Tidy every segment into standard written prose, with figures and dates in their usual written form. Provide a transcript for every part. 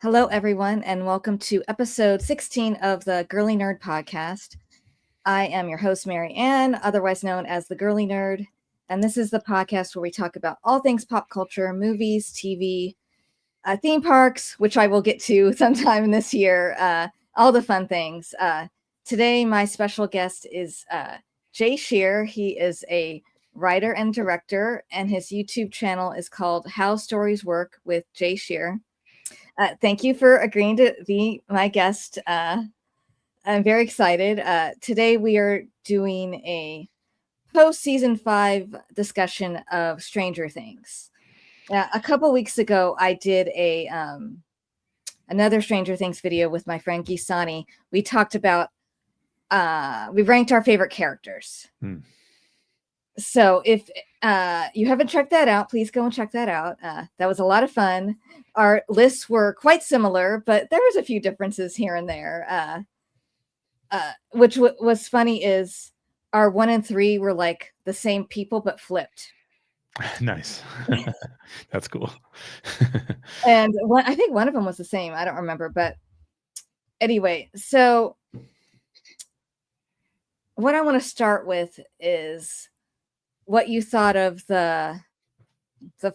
Hello, everyone, and welcome to episode 16 of the Girly Nerd Podcast. I am your host, Mary Ann, otherwise known as the Girly Nerd, and this is the podcast where we talk about all things pop culture, movies, TV, theme parks, which I will get to sometime this year, all the fun things. Today, my special guest is Jay Sherer. He is a writer and director, and his YouTube channel is called How Stories Work with Jay Sherer. Thank you for agreeing to be my guest. I'm very excited. Today we are doing a post-season 5 discussion of Stranger Things. A couple weeks ago, I did another Stranger Things video with my friend Gisani. We talked about, we ranked our favorite characters. So if you haven't checked that out, please go and check that out. That was a lot of fun. Our lists were quite similar, but there was a few differences here and there. Which was funny is our 1 and 3 were like the same people, but flipped. Nice. That's cool. And I think one of them was the same. I don't remember, but anyway, so what I want to start with is what you thought of the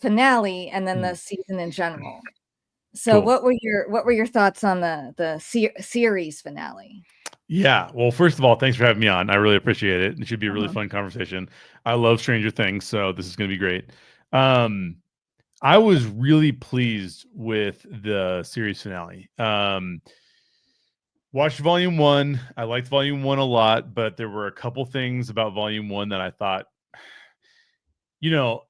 finale and then the season in general. So Cool. what were your thoughts on the series finale? Yeah. Well, first of all, thanks for having me on. I really appreciate it. It should be a really fun conversation. I love Stranger Things, so this is going to be great. I was really pleased with the series finale. Watched Volume 1. I liked Volume 1 a lot, but there were a couple things about Volume 1 that I thought,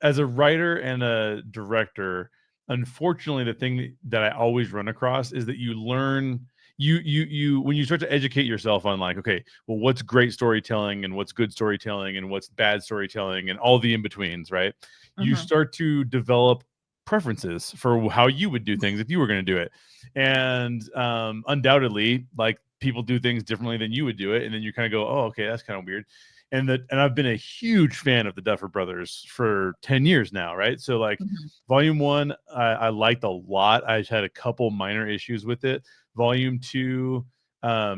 as a writer and a director, unfortunately, the thing that I always run across is that you learn when you start to educate yourself on like, okay, well, what's great storytelling and what's good storytelling and what's bad storytelling and all the in-betweens, right? You start to develop preferences for how you would do things if you were going to do it. And undoubtedly, like, people do things differently than you would do it. And then you kind of go, oh, okay, that's kind of weird. And I've been a huge fan of the Duffer Brothers for 10 years now, right? So like Volume 1, I liked a lot. I had a couple minor issues with it. Volume 2, I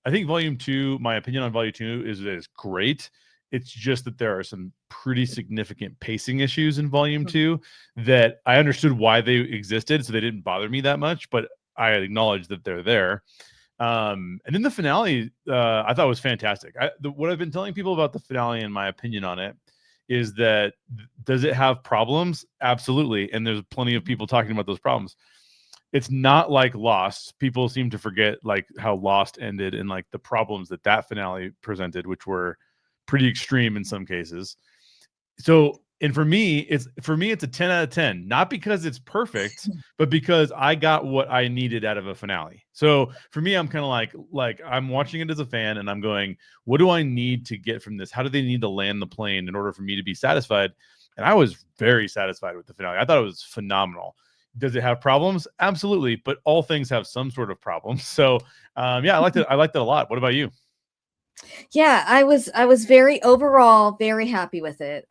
think Volume 2, my opinion on Volume 2 is that it's great. It's just that there are some pretty significant pacing issues in Volume 2 that I understood why they existed, so they didn't bother me that much, but I acknowledge that they're there. And then the finale, I thought was fantastic. What I've been telling people about the finale and my opinion on it is that, does it have problems? Absolutely. And there's plenty of people talking about those problems. It's not like Lost. People seem to forget like how Lost ended and like the problems that finale presented, which were pretty extreme in some cases. So, and for me, it's a 10 out of 10, not because it's perfect, but because I got what I needed out of a finale. So for me, I'm kind of like I'm watching it as a fan and I'm going, what do I need to get from this? How do they need to land the plane in order for me to be satisfied? And I was very satisfied with the finale. I thought it was phenomenal. Does it have problems? Absolutely. But all things have some sort of problems. So yeah, I liked it. I liked it a lot. What about you? Yeah, I was overall very happy with it.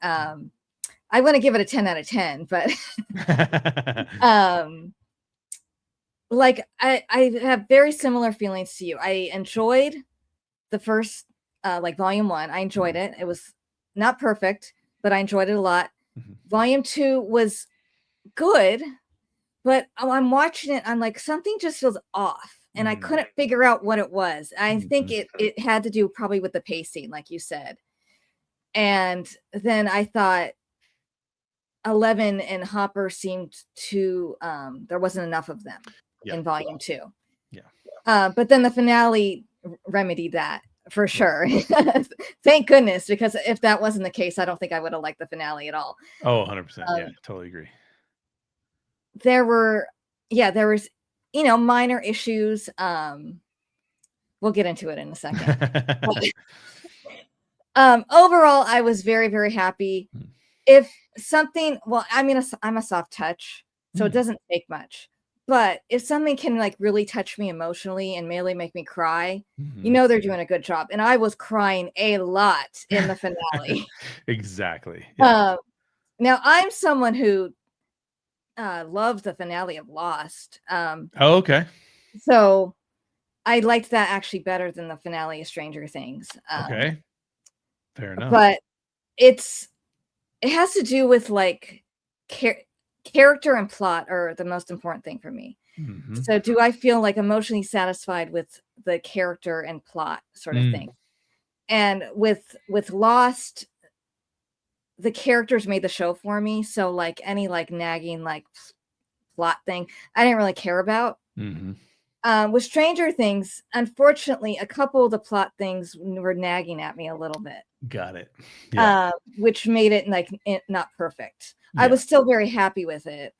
I want to give it a 10 out of 10, but like I have very similar feelings to you. I enjoyed the first like Volume 1. I enjoyed it. It was not perfect, but I enjoyed it a lot. Volume 2 was good, but I'm watching it, I'm like, something just feels off. And I couldn't figure out what it was. I think it had to do probably with the pacing, like you said. And then I thought 11 and Hopper seemed to, there wasn't enough of them in Volume 2. Yeah. But then the finale remedied that for sure. Thank goodness, because if that wasn't the case, I don't think I would have liked the finale at all. Oh, 100%. Yeah, totally agree. There was minor issues. We'll get into it in a second. Overall, I was very, very happy. If something, well, I mean, I'm a soft touch, so it doesn't take much. But if something can like really touch me emotionally and really make me cry, they're doing a good job. And I was crying a lot in the finale. Exactly. Yeah. Now I'm someone who loved the finale of Lost. Oh, okay. So I liked that actually better than the finale of Stranger Things. Okay. Fair enough. But it has to do with like character and plot are the most important thing for me. Mm-hmm. So do I feel like emotionally satisfied with the character and plot sort of thing? And with Lost, the characters made the show for me. So like any like nagging like plot thing, I didn't really care about. With Stranger Things, unfortunately, a couple of the plot things were nagging at me a little bit. Got it. Yeah. Which made it like not perfect. Yeah. I was still very happy with it.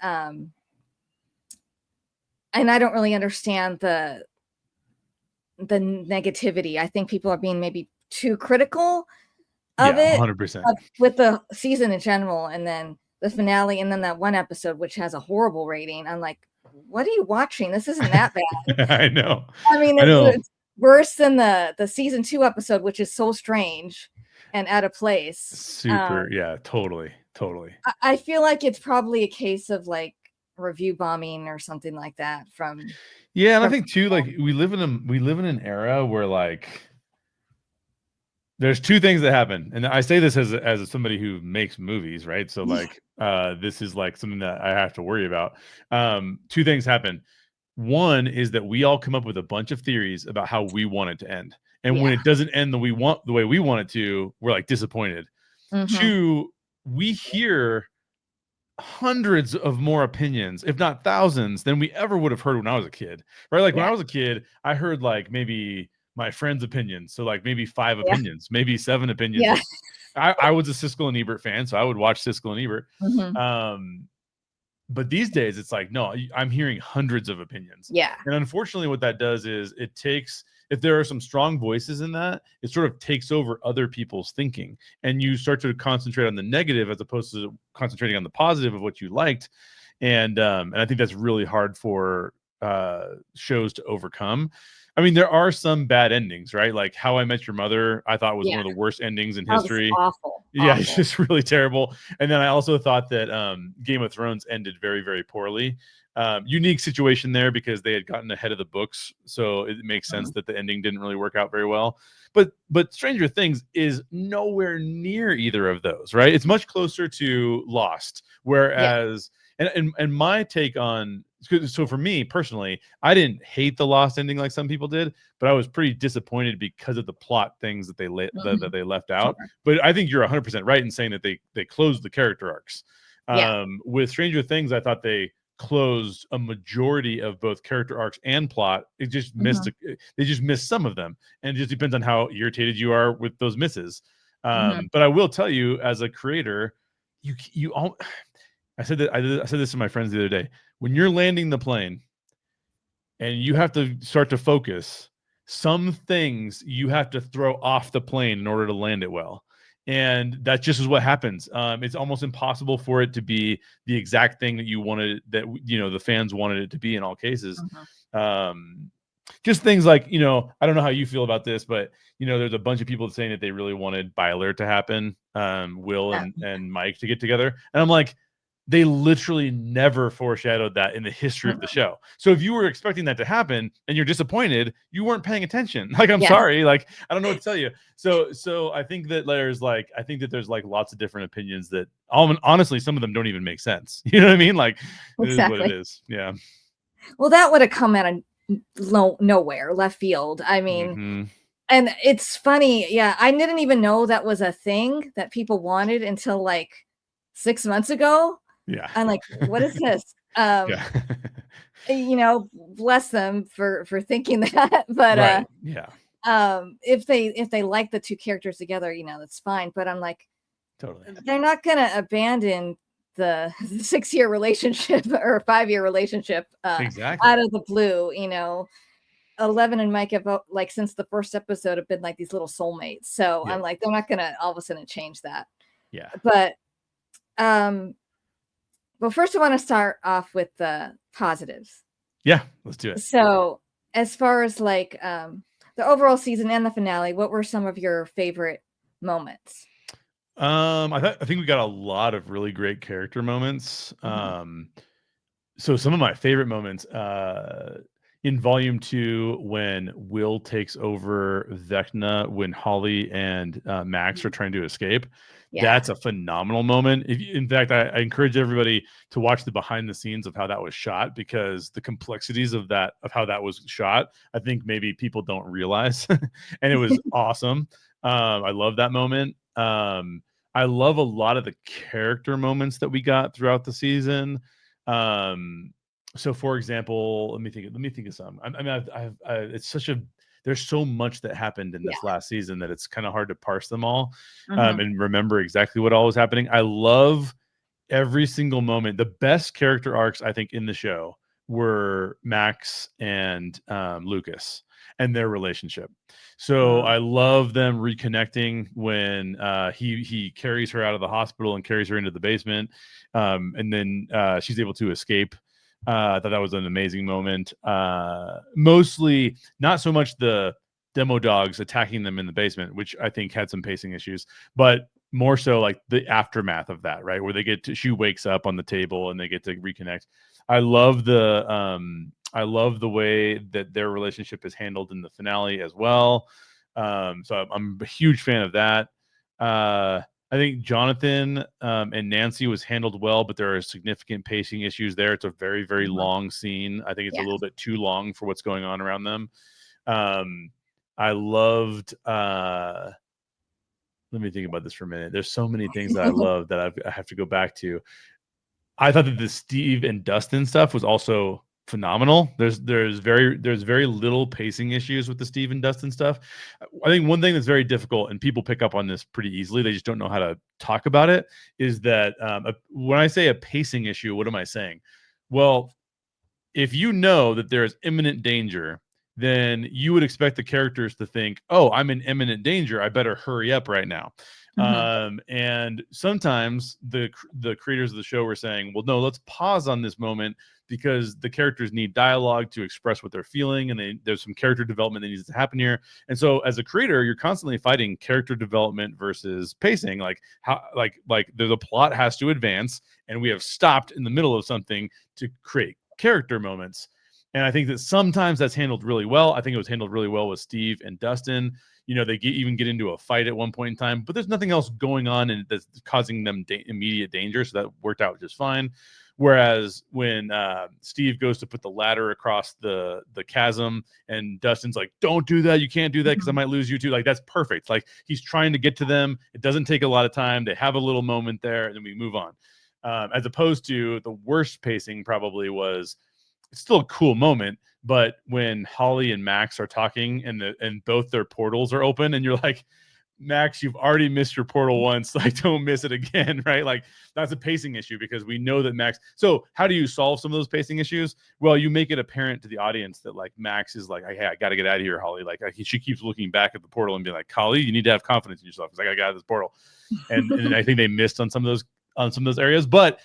And I don't really understand the negativity. I think people are being maybe too critical of it 100%. With the season in general, and then the finale, and then that one episode which has a horrible rating. I'm like, what are you watching? This isn't that bad. I know. I mean, it's worse than the season 2 episode, which is so strange and out of place. Super. Yeah, totally. I feel like it's probably a case of like review bombing or something like that from. Yeah, and I think too, like we live in an era where like there's two things that happen, and I say this as somebody who makes movies, right? So like this is like something that I have to worry about. Two things happen. One is that we all come up with a bunch of theories about how we want it to end, and when it doesn't end the way we want it to, we're like disappointed. Two, we hear hundreds of more opinions, if not thousands, than we ever would have heard when I was a kid, right? Like when I was a kid, I heard like maybe my friend's opinions, so like maybe 5 opinions, maybe 7 opinions. I was a Siskel and Ebert fan, so I would watch Siskel and Ebert. But these days it's like, no, I'm hearing hundreds of opinions. Yeah. And unfortunately what that does is it takes, if there are some strong voices in that, it sort of takes over other people's thinking, and you start to concentrate on the negative as opposed to concentrating on the positive of what you liked. And I think that's really hard for shows to overcome. I mean, there are some bad endings, right? Like How I Met Your Mother, I thought was one of the worst endings in history. Awful. Yeah, it's just really terrible. And then I also thought that Game of Thrones ended very, very poorly. Unique situation there because they had gotten ahead of the books, so it makes sense that the ending didn't really work out very well. But Stranger Things is nowhere near either of those, right? It's much closer to Lost, whereas and my take on, so for me personally, I didn't hate the Lost ending like some people did, but I was pretty disappointed because of the plot things that they that they left out. But I think you're 100% right in saying that they closed the character arcs. With Stranger Things, I thought they closed a majority of both character arcs and plot. It just missed they just missed some of them, and it just depends on how irritated you are with those misses. But I will tell you, as a creator, you all, I said this to my friends the other day. When you're landing the plane and you have to start to focus, some things you have to throw off the plane in order to land it well. And that just is what happens. It's almost impossible for it to be the exact thing that you wanted, that, you know, the fans wanted it to be in all cases. Just things like, you know, I don't know how you feel about this, but, you know, there's a bunch of people saying that they really wanted Byler to happen, Will and Mike to get together. And I'm like, they literally never foreshadowed that in the history of the show. So if you were expecting that to happen and you're disappointed, you weren't paying attention. Like, I'm sorry. Like, I don't know what to tell you. So I think that there's like lots of different opinions that honestly, some of them don't even make sense. You know what I mean? Like, it is what it is. Yeah. Well, that would have come out of nowhere, left field. I mean, and it's funny. Yeah. I didn't even know that was a thing that people wanted until like 6 months ago. Yeah. I'm like, what is this? You know, bless them for thinking that. But if they like the two characters together, you know, that's fine. But I'm like, totally, they're not gonna abandon the 6-year relationship or 5-year relationship out of the blue. You know, 11 and Mike have, like, since the first episode, have been like these little soulmates. So I'm like, they're not gonna all of a sudden change that. Yeah. But well, first I want to start off with the positives. Yeah, let's do it. So as far as like the overall season and the finale, what were some of your favorite moments? I think we got a lot of really great character moments. So some of my favorite moments in volume 2, when Will takes over Vecna, when Holly and Max are trying to escape. Yeah. That's a phenomenal moment. In fact, I encourage everybody to watch the behind the scenes of how that was shot, because the complexities of how that was shot, I think maybe people don't realize. And it was awesome. I love that moment. I love a lot of the character moments that we got throughout the season. So for example, let me think of some. I mean, it's there's so much that happened in this last season that it's kind of hard to parse them all, and remember exactly what all was happening. I love every single moment. The best character arcs, I think, in the show were Max and Lucas and their relationship. So I love them reconnecting when he carries her out of the hospital and carries her into the basement, and then she's able to escape. I thought that was an amazing moment. Mostly not so much the demo dogs attacking them in the basement, which I think had some pacing issues, but more so like the aftermath of that, right? Where she wakes up on the table and they get to reconnect. I love the way that their relationship is handled in the finale as well. So I'm a huge fan of that. I think Jonathan and Nancy was handled well, but there are significant pacing issues there. It's a very, very long scene. I think it's a little bit too long for what's going on around them. I loved let me think about this for a minute. There's so many things that I love that I have to go back to. I thought that the Steve and Dustin stuff was also phenomenal. There's very little pacing issues with the Steve and Dustin stuff. I think one thing that's very difficult, and people pick up on this pretty easily, they just don't know how to talk about it, is that when I say a pacing issue, what am I saying? Well, if you know that there is imminent danger, then you would expect the characters to think, oh, I'm in imminent danger, I better hurry up right now. And sometimes the creators of the show were saying, well, no, let's pause on this moment, because the characters need dialogue to express what they're feeling, and there's some character development that needs to happen here. And so as a creator, you're constantly fighting character development versus pacing. Like the plot has to advance, and we have stopped in the middle of something to create character moments. And I think that sometimes that's handled really well. I think it was handled really well with Steve and Dustin. You know, they even get into a fight at one point in time, but there's nothing else going on and that's causing them immediate danger. So that worked out just fine. Whereas when Steve goes to put the ladder across the chasm and Dustin's like, don't do that. You can't do that because I might lose you too. Like, that's perfect. Like, he's trying to get to them. It doesn't take a lot of time. They have a little moment there and then we move on. As opposed to the worst pacing probably was, it's still a cool moment, but when Holly and Max are talking and both their portals are open and you're like, Max, you've already missed your portal once, like don't miss it again, right? Like, that's a pacing issue because we know that Max. So how do you solve some of those pacing issues? Well, you make it apparent to the audience that like Max is like, hey, I got to get out of here, Holly. Like she keeps looking back at the portal and being like, Holly, you need to have confidence in yourself because I got to get out of this portal. And I think they missed on some of those areas, but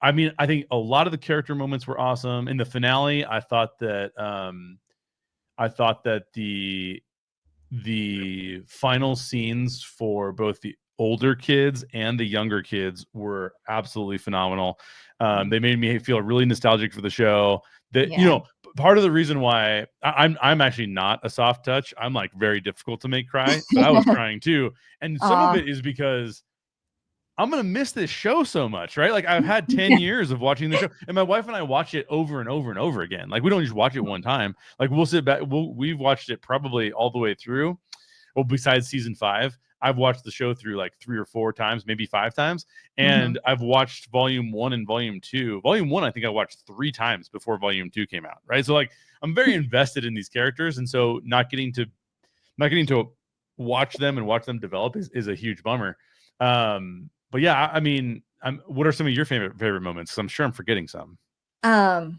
I mean, I think a lot of the character moments were awesome. In the finale, I thought that the final scenes for both the older kids and the younger kids were absolutely phenomenal. They made me feel really nostalgic for the show. That you know, part of the reason why I'm actually not a soft touch. I'm like very difficult to make cry, but I was crying too, and some of it is because I'm going to miss this show so much, right? Like, I've had 10 years of watching the show, and my wife and I watch it over and over and over again. Like, we don't just watch it one time. Like, we'll sit back. We've watched it probably all the way through. Well, besides season 5, I've watched the show through like 3 or 4 times, maybe 5 times. And I've watched volume 1 and volume 2. Volume 1, I think I watched 3 times before volume 2 came out. Right. So like, I'm very invested in these characters. And so not getting to watch them and watch them develop is a huge bummer. But yeah, I mean, what are some of your favorite moments? 'Cause I'm sure I'm forgetting some. I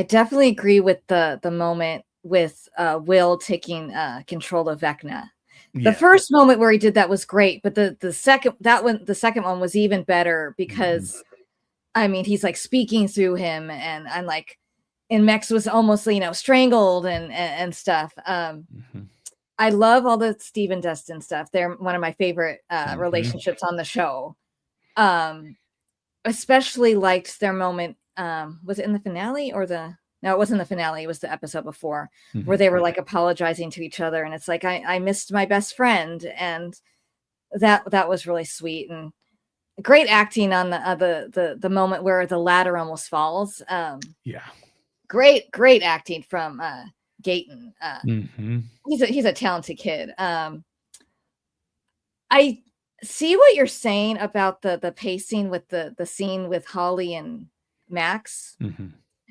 definitely agree with the moment with Will taking control of Vecna. The first moment where he did that was great, but the second one was even better because I mean, he's like speaking through him and I'm like, and Max was almost, you know, strangled and stuff. I love all the Steve and Dustin stuff. They're one of my favorite relationships on the show. Especially liked their moment was it in the finale or no, it wasn't the finale. It was the episode before where they were like apologizing to each other. And it's like, I missed my best friend. And that was really sweet and great acting on the moment where the ladder almost falls. Great acting from Gayton. He's a talented kid. I see what you're saying about the pacing with the scene with Holly and Max.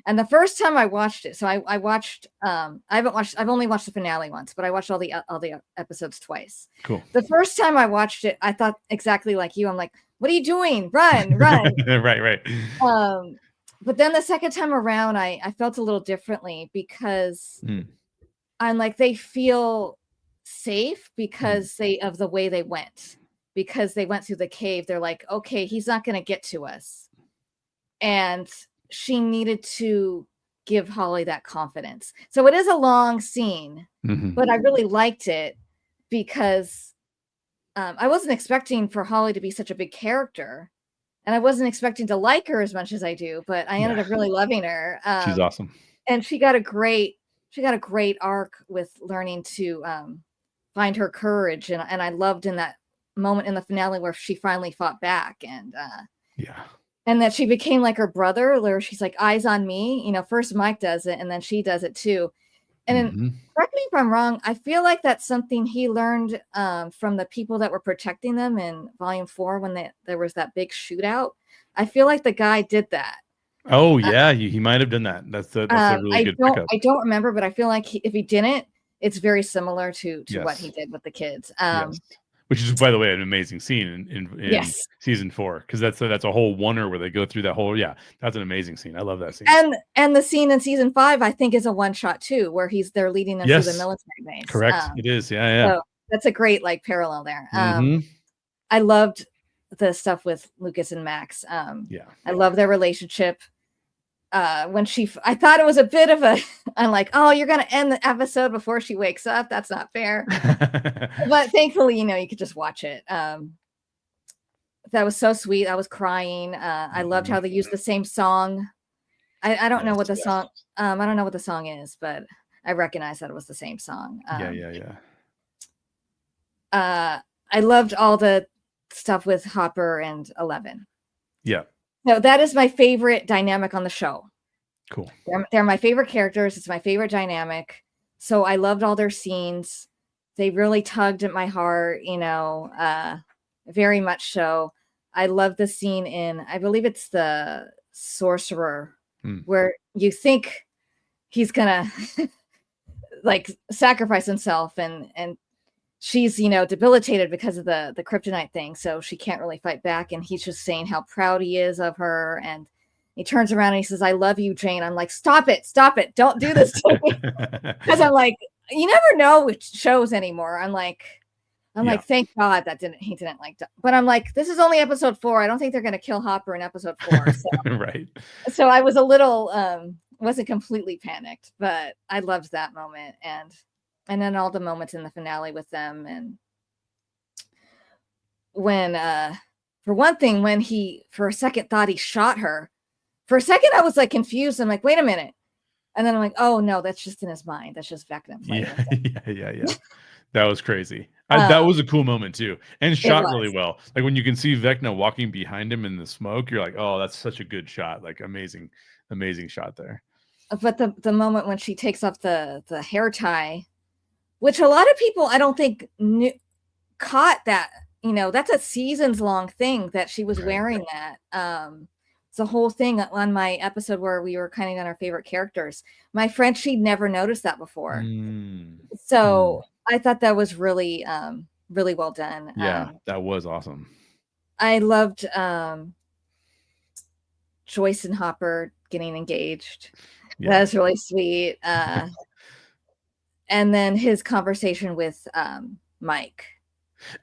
And the first time I watched it, so I watched, I've only watched the finale once, but I watched all the episodes twice. Cool. The first time I watched it, I thought exactly like you. I'm like, what are you doing? Run. Right. But then the second time around, I felt a little differently because I'm like, they feel safe because of the way they went, because they went through the cave. They're like, okay, he's not going to get to us. And she needed to give Holly that confidence. So it is a long scene, but I really liked it because I wasn't expecting for Holly to be such a big character, and I wasn't expecting to like her as much as I do, but I ended up really loving her. She's awesome. And she got a great arc with learning to find her courage. And I loved in that moment in the finale where she finally fought back and that she became like her brother, where she's like, eyes on me. First Mike does it and then she does it too. And then, correct me if I'm wrong, I feel like that's something he learned from the people that were protecting them in Volume 4 when there was that big shootout. I feel like the guy did that. Oh, yeah, he might have done that. That's a really good pickup. I don't remember, but I feel like if he didn't, it's very similar to what he did with the kids. Which is, by the way, an amazing scene in season 4, because that's a whole oneer where they go through that whole that's an amazing scene. I love that scene. And the scene in season 5 I think is a one shot too, where they're leading them to the military base. Correct. It is. So that's a great parallel there. I loved the stuff with Lucas and Max. I love their relationship. When I thought it was a bit of I'm like, oh, you're gonna end the episode before she wakes up. That's not fair. But thankfully, you could just watch it. That was so sweet. I was crying. I loved how they used the same song. I don't know what the song. I don't know what the song is, but I recognize that it was the same song. I loved all the stuff with Hopper and 11. Yeah. No, that is my favorite dynamic on the show. Cool. They're my favorite characters. It's my favorite dynamic. So I loved all their scenes. They really tugged at my heart, very much so. I love the scene in, I believe it's the Sorcerer, where you think he's gonna sacrifice himself and she's, debilitated because of the kryptonite thing. So she can't really fight back. And he's just saying how proud he is of her. And he turns around and he says, I love you, Jane. I'm like, stop it. Don't do this to me. Because I'm like, you never know with shows anymore. I'm like, thank God he didn't like that. But I'm like, this is only episode 4. I don't think they're going to kill Hopper in episode 4. So. Right. So I was a little, wasn't completely panicked, but I loved that moment. And then all the moments in the finale with them. And when, for one thing, when he, for a second, thought he shot her. For a second, I was confused. I'm like, wait a minute. And then I'm like, oh, no, that's just in his mind. That's just Vecna. Yeah. That was crazy. That was a cool moment, too. And shot really well. When you can see Vecna walking behind him in the smoke, you're like, oh, that's such a good shot. Amazing shot there. But the moment when she takes off the hair tie, which a lot of people, I don't think, caught that, that's a seasons long thing that she was wearing that. It's a whole thing on my episode where we were kind of on our favorite characters. My friend, she'd never noticed that before. So I thought that was really, really well done. Yeah, that was awesome. I loved Joyce and Hopper getting engaged. Yeah. That was really sweet. And then his conversation with Mike.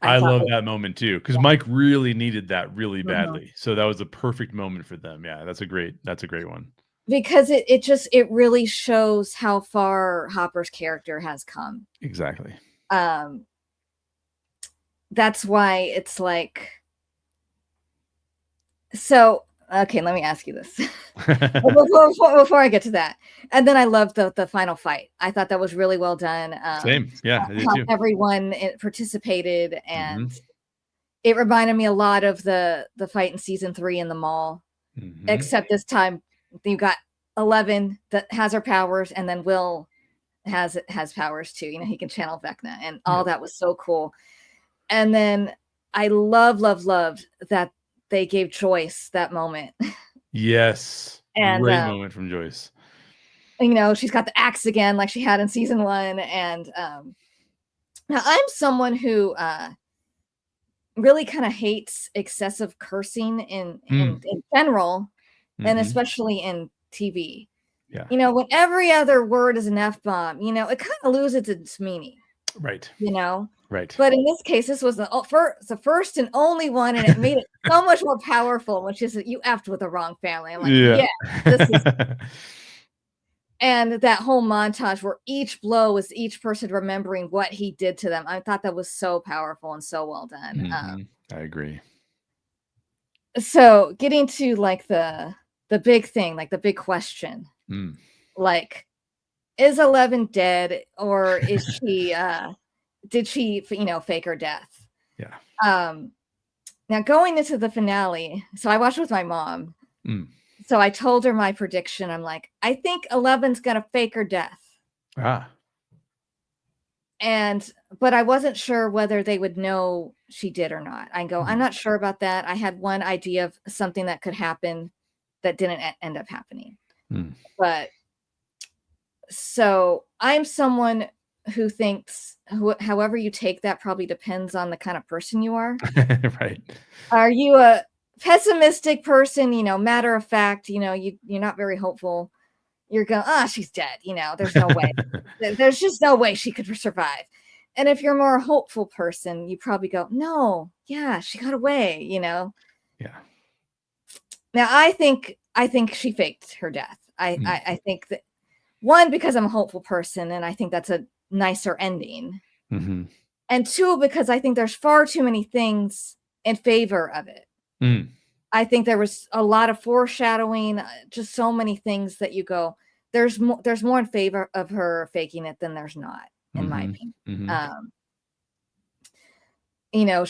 I love that moment too, because Mike really needed that really badly. So that was a perfect moment for them. Yeah, that's a great one. Because it really shows how far Hopper's character has come. Exactly. That's why it's so okay, let me ask you this. before I get to that. And then I loved the final fight. I thought that was really well done. Same. Yeah, I did How too. everyone participated, and Mhm. it reminded me a lot of the fight in season 3 in the mall, Mhm. except this time you got 11 that has her powers, and then Will has powers too. You know, he can channel Vecna, and all Yep. that was so cool. And then I loved that they gave Joyce that moment. Yes. And Great moment from Joyce. you know, she's got the axe again like she had in season 1. And now I'm someone who really kind of hates excessive cursing in general, and Mhm. especially in TV. Yeah. You know, when every other word is an F-bomb, you know, it kind of loses its meaning, Right. you know? Right. But in this case, this was the first and only one, and it made it so much more powerful, which is that you effed with the wrong family. I'm like, Yeah. yeah, this is. And that whole montage where each blow is each person remembering what he did to them. I thought that was so powerful and so well done. Mhm. I agree. So getting to like the big thing, like the big question, Mm. like, is 11 dead, or is she did she, you know, fake her death? Yeah. Now going into the finale, so I watched with my mom. Mm. So I told her my prediction. I'm like, I think 11's gonna fake her death. Ah. But I wasn't sure whether they would know she did or not. I go, I'm Mm. not sure about that. I had one idea of something that could happen that didn't end up happening. Mm. But so I'm someone who thinks however you take that probably depends on the kind of person you are. Right. Are you a pessimistic person, you know, matter of fact, you know, you're not very hopeful. You're going, she's dead. You know, there's no way. There's just no way she could survive. And if you're a more hopeful person, you probably go, no, yeah, she got away, you know. Yeah. Now I think she faked her death. Mm. I think that, one, because I'm a hopeful person and I think that's a nicer ending. Mm-hmm. And two, because I think there's far too many things in favor of it. Mm. I think there was a lot of foreshadowing, just so many things that you go, there's more in favor of her faking it than there's not, in my Mm-hmm. opinion. Mm-hmm. You know,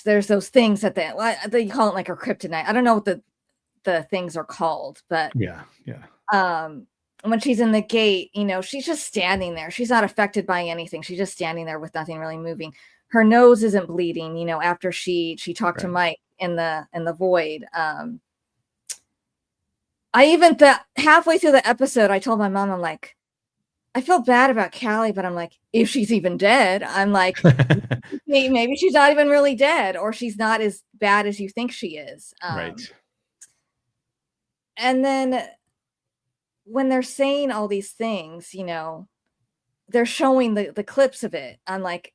there's those things that they call it like her kryptonite. I don't know what the things are called, but Yeah. Yeah. when she's in the gate, you know, she's just standing there. She's not affected by anything. She's just standing there with nothing really moving. Her nose isn't bleeding, you know, after she talked to Right. Mike in the void. I even thought halfway through the episode, I told my mom, I'm like, I feel bad about Callie, but I'm like, if she's even dead, I'm like, maybe she's not even really dead, or she's not as bad as you think she is. Right. And then when they're saying all these things, you know, they're showing the clips of it. I'm like,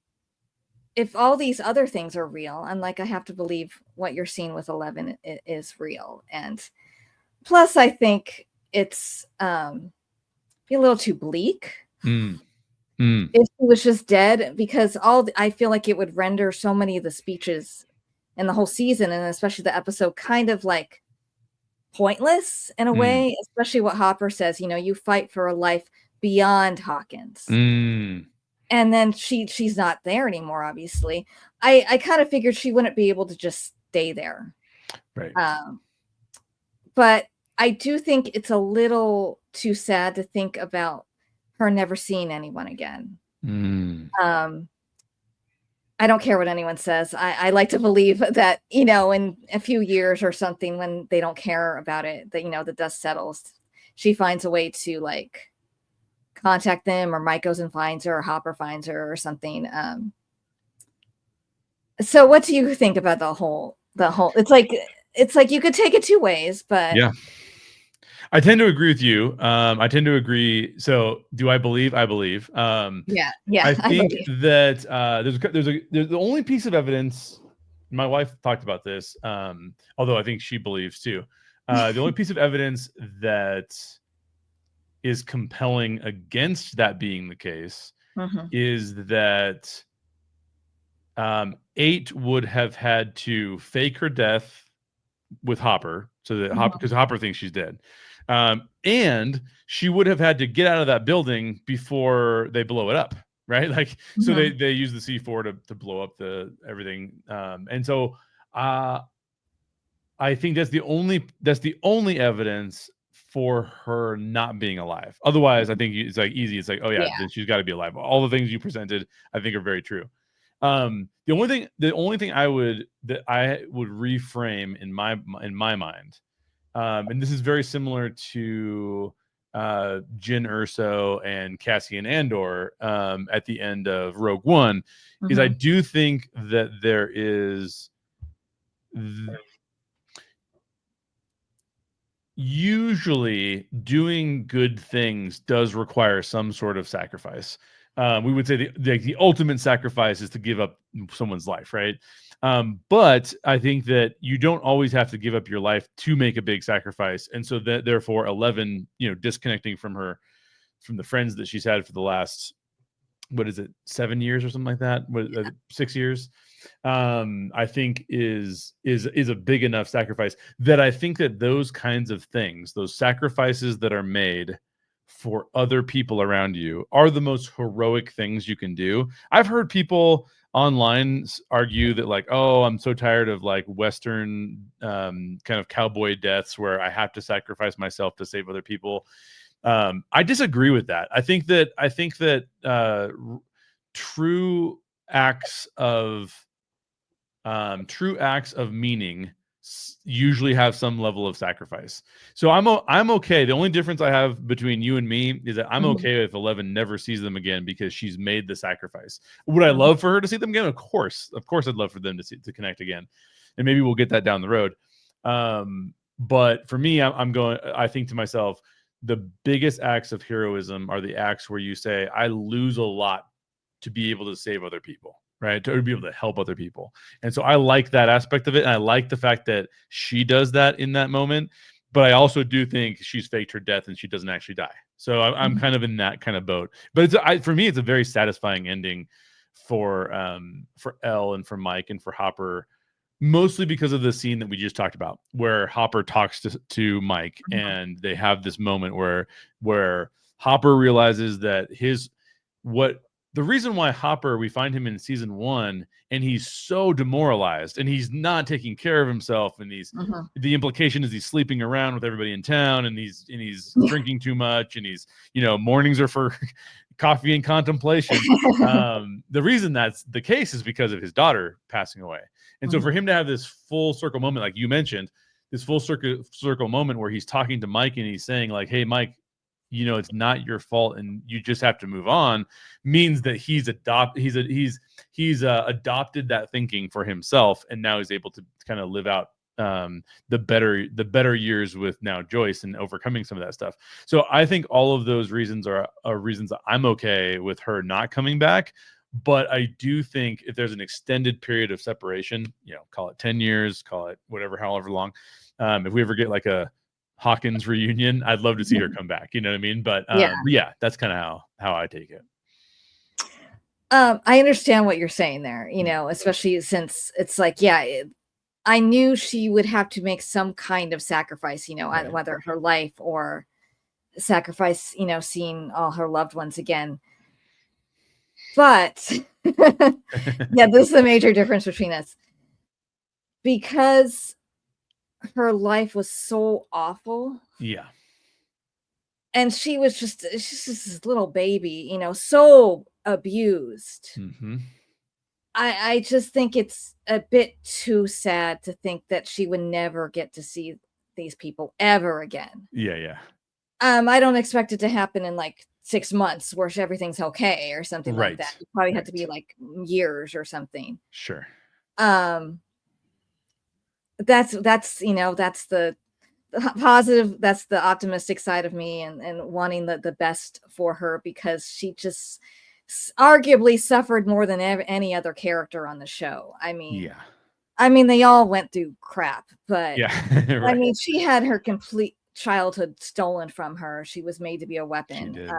if all these other things are real, I'm like, I have to believe what you're seeing with 11 is real. And plus, I think it's be a little too bleak. Mm. Mm. If she was just dead, because I feel like it would render so many of the speeches in the whole season, and especially the episode, kind of like pointless in a Mm. way, especially what Hopper says, you know, you fight for a life beyond Hawkins. Mm. And then she's not there anymore, obviously. I kind of figured she wouldn't be able to just stay there. Right. But I do think it's a little too sad to think about her never seeing anyone again. Mm. I don't care what anyone says. I like to believe that, you know, in a few years or something, when they don't care about it, that, you know, the dust settles, she finds a way to like contact them, or Mike goes and finds her, or Hopper finds her or something. So what do you think about the whole, it's like you could take it two ways, but Yeah. I tend to agree with you. I tend to agree. So do I believe? I believe. yeah, I I think believe. that there's the only piece of evidence. My wife talked about this, although I think she believes too. The only piece of evidence that is compelling against that being the case Mhm. is that 8 would have had to fake her death with Hopper, so that Hopper, because Hopper thinks she's dead. And she would have had to get out of that building before they blow it up, right? Like, so they use the C4 to blow up the everything. And so I think that's the only evidence for her not being alive. Otherwise, I think it's like easy. It's like, oh yeah, then she's got to be alive. All the things you presented, I think, are very true. The only thing I would reframe in my mind, and this is very similar to Jyn Erso and Cassian Andor at the end of Rogue One, is I do think that there is usually doing good things does require some sort of sacrifice. We would say the ultimate sacrifice is to give up someone's life, right? But I think that you don't always have to give up your life to make a big sacrifice. And so that therefore 11, disconnecting from the friends that she's had for the last, 7 years or something like that? 6 years? I think is a big enough sacrifice that I think that those kinds of things, those sacrifices that are made for other people around you, are the most heroic things you can do. I've heard people online argue that, like, oh, I'm so tired of like Western kind of cowboy deaths where I have to sacrifice myself to save other people. I disagree with that. I think that true acts of meaning usually have some level of sacrifice. So I'm okay. The only difference I have between you and me is that I'm okay if 11 never sees them again because she's made the sacrifice. Would I love for her to see them again? Of course I'd love for them to connect again, and maybe we'll get that down the road. But for me, I think to myself, the biggest acts of heroism are the acts where you say, I lose a lot to be able to save other people, right? To be able to help other people. And so I like that aspect of it. And I like the fact that she does that in that moment. But I also do think she's faked her death and she doesn't actually die. So I'm kind of in that kind of boat. But for me, it's a very satisfying ending for Elle and for Mike and for Hopper, mostly because of the scene that we just talked about, where Hopper talks to Mike, and they have this moment where Hopper realizes that the reason why Hopper, we find him in season 1, and he's so demoralized and he's not taking care of himself, and the implication is he's sleeping around with everybody in town, and he's drinking too much, and he's, mornings are for coffee and contemplation. The reason that's the case is because of his daughter passing away. And so for him to have this full circle moment, like you mentioned, this full circle moment where he's talking to Mike and he's saying, like, hey, Mike, it's not your fault and you just have to move on, means that he's adopted that thinking for himself, and now he's able to kind of live out the better years with now Joyce and overcoming some of that stuff. So I think all of those reasons are reasons that I'm okay with her not coming back. But I do think if there's an extended period of separation, call it 10 years, call it whatever, however long, if we ever get like a Hawkins reunion, I'd love to see her come back. You know what I mean? But yeah, that's kind of how I take it. I understand what you're saying there, especially since it's like, I knew she would have to make some kind of sacrifice, right, whether her life or sacrifice, seeing all her loved ones again. But yeah, this is the major difference between us, because her life was so awful. Yeah. And she was just this little baby, so abused. I just think it's a bit too sad to think that she would never get to see these people ever again. Yeah. I don't expect it to happen in like 6 months where everything's okay or something like that. It probably had to be like years or something. Sure. That's the positive, that's the optimistic side of me, and wanting the best for her, because she just arguably suffered more than any other character on the show. I mean, they all went through crap, but right. I mean, she had her complete childhood stolen from her. She was made to be a weapon. She did.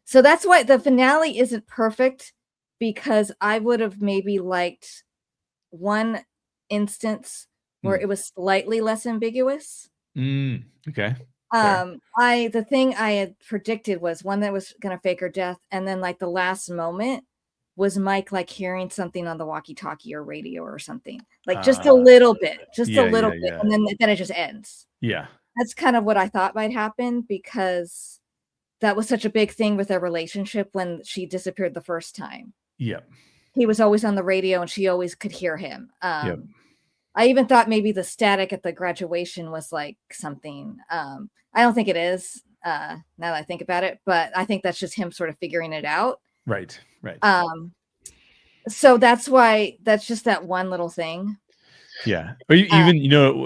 So that's why the finale isn't perfect, because I would have maybe liked one instance where it was slightly less ambiguous. Okay. Fair. The thing I had predicted was one that was gonna fake her death, and then like the last moment was Mike like hearing something on the walkie-talkie or radio or something, like just a little bit, and then it just ends. Yeah, that's kind of what I thought might happen, because that was such a big thing with their relationship when she disappeared the first time. Yep. He was always on the radio and she always could hear him. Yep. I even thought maybe the static at the graduation was like something. I don't think it is, now that I think about it, but I think that's just him sort of figuring it out. Right. So that's why that's just that one little thing. Yeah. Or even,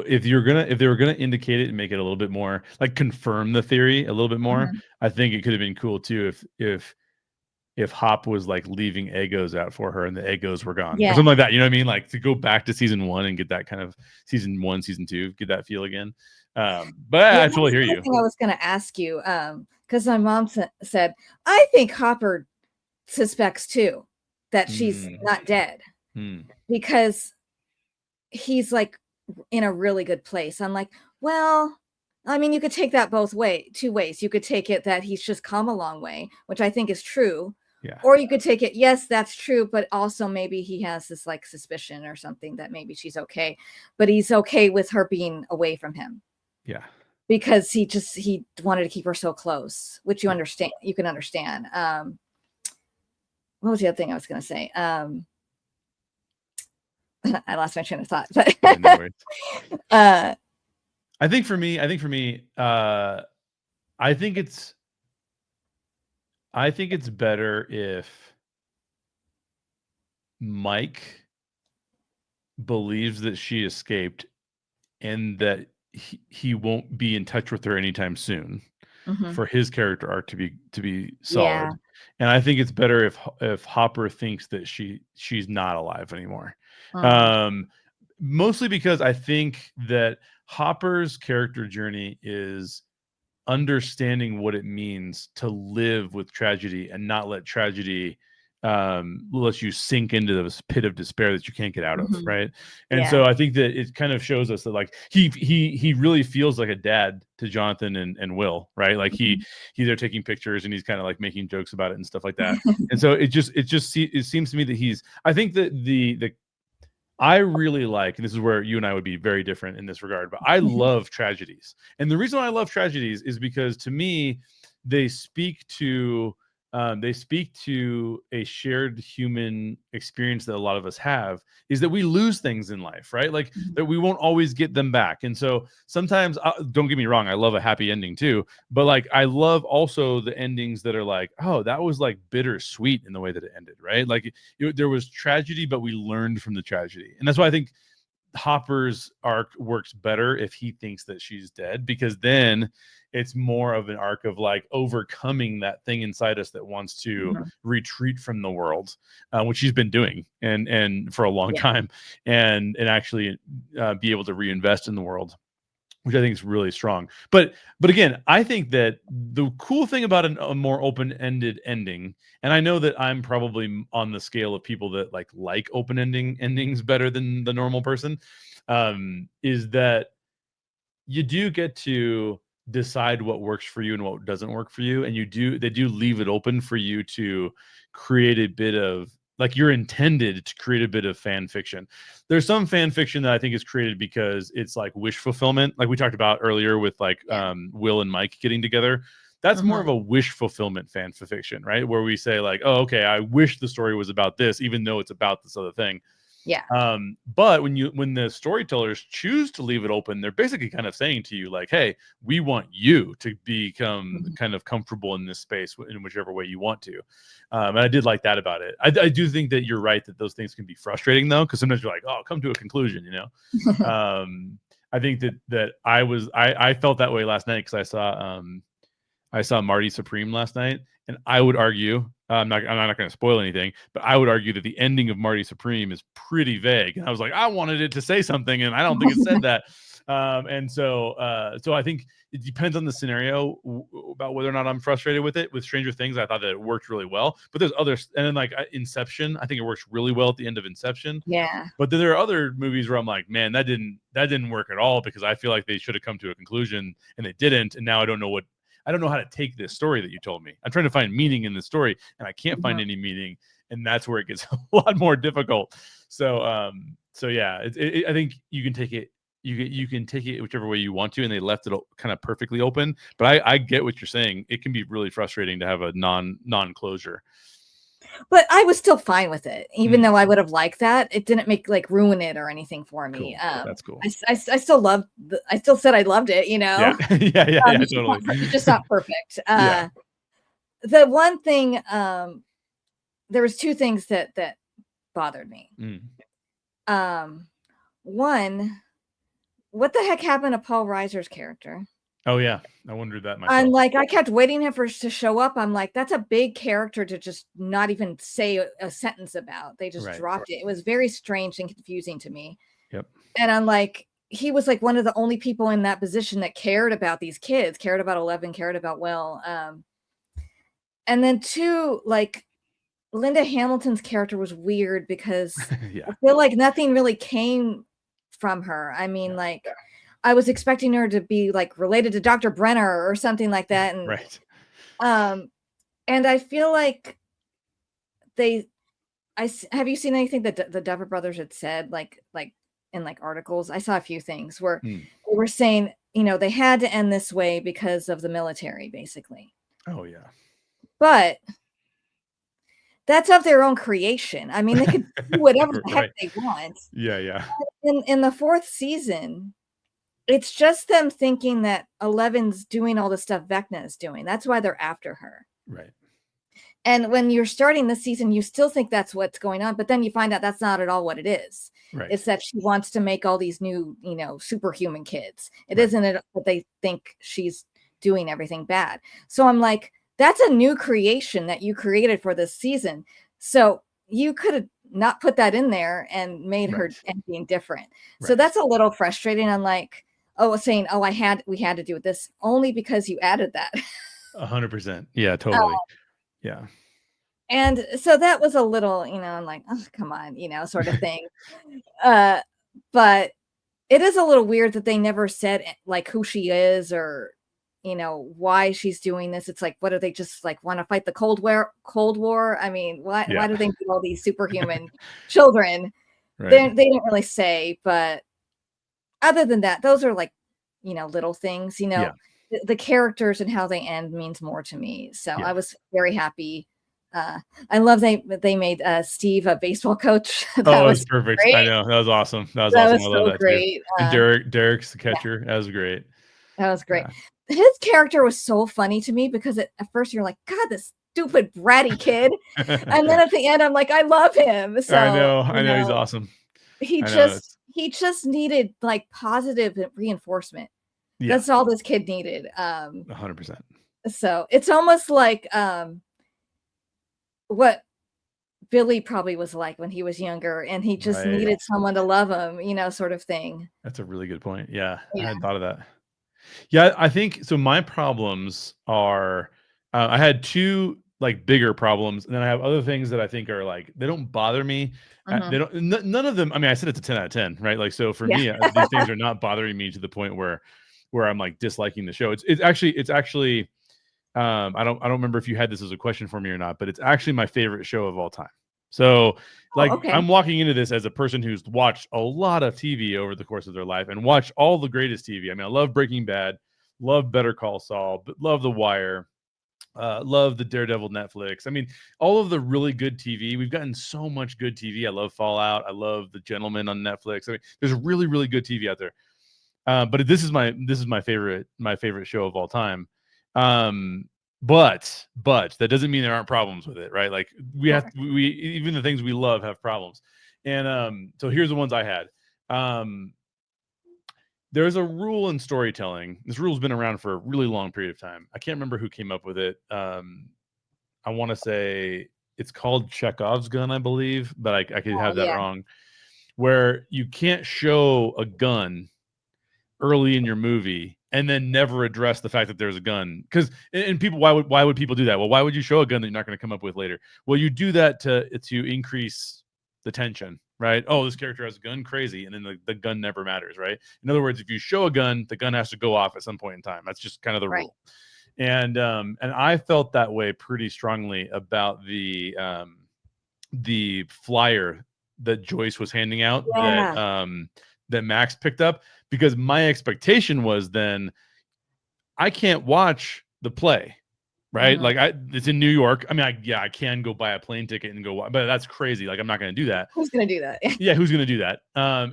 if they were gonna indicate it and make it a little bit more, like confirm the theory a little bit more, I think it could have been cool too if Hop was like leaving Eggos out for her and the Eggos were gone or something like that. You know what I mean? Like to go back to season 1 and get that kind of season 1, season 2, get that feel again. But I totally hear you. I was going to ask you, because my mom said, I think Hopper suspects too that she's not dead because he's like in a really good place. I'm like, well, I mean, you could take that two ways. You could take it that he's just come a long way, which I think is true. Yeah. Or you could take it, yes, that's true, but also maybe he has this like suspicion or something that maybe she's okay, but he's okay with her being away from him. Yeah. Because he wanted to keep her so close, which you understand. You can understand. What was the other thing I was going to say? I lost my train of thought. But I think for me, I think it's better if Mike believes that she escaped and that he won't be in touch with her anytime soon for his character arc to be solid. Yeah. And I think it's better if Hopper thinks that she's not alive anymore. Mostly because I think that Hopper's character journey is understanding what it means to live with tragedy and not let tragedy let you sink into this pit of despair that you can't get out of, right? And so I think that it kind of shows us that like he really feels like a dad to Jonathan and Will, right? Like he's there taking pictures and he's kind of like making jokes about it and stuff like that. And so it seems to me that I think that I really like, and this is where you and I would be very different in this regard, but I love tragedies. And the reason why I love tragedies is because to me, they speak to a shared human experience that a lot of us have, is that we lose things in life, right? Like that we won't always get them back. And so sometimes, don't get me wrong, I love a happy ending too, but like I love also the endings that are like, oh, that was like bittersweet in the way that it ended, right? Like there was tragedy, but we learned from the tragedy. And that's why I think Hopper's arc works better if he thinks that she's dead, because then it's more of an arc of like overcoming that thing inside us that wants to retreat from the world, which he's been doing and for a long time, and actually be able to reinvest in the world, which I think is really strong. But again, I think that the cool thing about a more open-ended ending, and I know that I'm probably on the scale of people that like open-ending endings better than the normal person, is that you do get to decide what works for you and what doesn't work for you, and they do leave it open for you to create a bit of, like, you're intended to create a bit of fan fiction. There's some fan fiction that I think is created because it's like wish fulfillment, like we talked about earlier with like Will and Mike getting together. That's more of a wish fulfillment fan fiction, right? Where we say like, oh, okay, I wish the story was about this, even though it's about this other thing. Yeah. But when the storytellers choose to leave it open, they're basically kind of saying to you like, hey, we want you to become kind of comfortable in this space in whichever way you want to. And I did like that about it. I do think that you're right that those things can be frustrating though, because sometimes you're like, oh, come to a conclusion, you know. I think that I felt that way last night because I saw Marty Supreme last night, and I would argue, I'm not going to spoil anything, but I would argue that the ending of Marty Supreme is pretty vague. And I was like, I wanted it to say something, and I don't think it said that. And so I think it depends on the scenario about whether or not I'm frustrated with it. With Stranger Things, I thought that it worked really well, but there's others, and then like Inception, I think it works really well at the end of Inception. Yeah. But then there are other movies where I'm like, man, that didn't work at all, because I feel like they should have come to a conclusion and they didn't, and now I don't know how to take this story that you told me. I'm trying to find meaning in the story, and I can't find any meaning, and that's where it gets a lot more difficult. So yeah, I think you can take it. You can take it whichever way you want to, and they left it kind of perfectly open. But I get what you're saying. It can be really frustrating to have a non-closure. But I was still fine with it, even though I would have liked that. It didn't ruin it or anything for me. Cool. That's cool. I still loved. I still said I loved it. You know. Yeah. Yeah. Totally. It's just not perfect. The one thing, there was two things that bothered me. One, what the heck happened to Paul Reiser's character? Oh yeah, I wondered that myself. I'm like, I kept waiting for him to show up. I'm like, that's a big character to just not even say a sentence about. They just dropped it. It was very strange and confusing to me. Yep. And I'm like, he was like one of the only people in that position that cared about these kids, cared about 11, cared about Will. And then two, like Linda Hamilton's character was weird because I feel like nothing really came from her. I mean, I was expecting her to be like related to Dr. Brenner or something like that. And and I feel like have you seen anything that the Duffer Brothers had said, like in like articles? I saw a few things where they were saying, they had to end this way because of the military, basically. Oh yeah. But that's of their own creation. I mean, they could do whatever the heck they want. Yeah. In the fourth season, it's just them thinking that 11's doing all the stuff Vecna is doing. That's why they're after her. Right. And when you're starting this season, you still think that's what's going on, but then you find out that's not at all what it is. Right. It's that she wants to make all these new, superhuman kids. It isn't it that they think she's doing everything bad. So I'm like, that's a new creation that you created for this season. So you could have not put that in there and made her being different. So that's a little frustrating. I'm like, we had to do this only because you added that. 100%. Yeah, totally. Yeah. And so that was a little, I'm like, oh, come on, sort of thing. But it is a little weird that they never said like who she is or, why she's doing this. It's like, what do they just like want to fight the Cold War? I mean, why do they need all these superhuman children? They didn't really say, but other than that, those are like, little things, the characters and how they end means more to me. So I was very happy. I love they made Steve a baseball coach. That was perfect. Great. I know, that was awesome. That was awesome. I love that great. And Derek's the catcher. That was great. That was great. His character was so funny to me because at first you're like, God, this stupid bratty kid, and then at the end I'm like, I love him. So I know he's awesome. He just needed like positive reinforcement. Yeah. That's all this kid needed. 100%. So it's almost like what Billy probably was like when he was younger, and he just needed someone to love him, sort of thing. That's a really good point. Yeah. I hadn't thought of that. Yeah, I think so. My problems are, I had two like bigger problems, and then I have other things that I think are like, they don't bother me. They don't. None of them. I mean, I said it's a 10 out of 10, right? Like, so for me, these things are not bothering me to the point where I'm like disliking the show. It's actually. I don't remember if you had this as a question for me or not, but it's actually my favorite show of all time. So I'm walking into this as a person who's watched a lot of TV over the course of their life and watched all the greatest TV. I mean, I love Breaking Bad, love Better Call Saul, but love The Wire, love the Daredevil Netflix. I mean, all of the really good TV. We've gotten so much good TV. I love Fallout. I love The Gentleman on Netflix. I mean, there's really, really good TV out there. But this is my favorite show of all time. But that doesn't mean there aren't problems with it, right? Like we even the things we love have problems. And so here's the ones I had. There's a rule in storytelling. This rule's been around for a really long period of time. I can't remember who came up with it. I want to say it's called Chekhov's gun, I believe, but I could have that wrong. Where you can't show a gun early in your movie and then never address the fact that there's a gun. Because and people, why would people do that? Well, why would you show a gun that you're not going to come up with later? Well, you do that to increase the tension, right? Oh, this character has a gun, crazy, and then the gun never matters, right? In other words, if you show a gun, the gun has to go off at some point in time. That's just kind of the rule. And I felt that way pretty strongly about the flyer that Joyce was handing out that Max picked up, because my expectation was then I can't watch the play, right? Like it's in New York. I mean, I can go buy a plane ticket and go, but that's crazy. Like I'm not going to do that. Who's going to do that? Yeah, who's going to do that?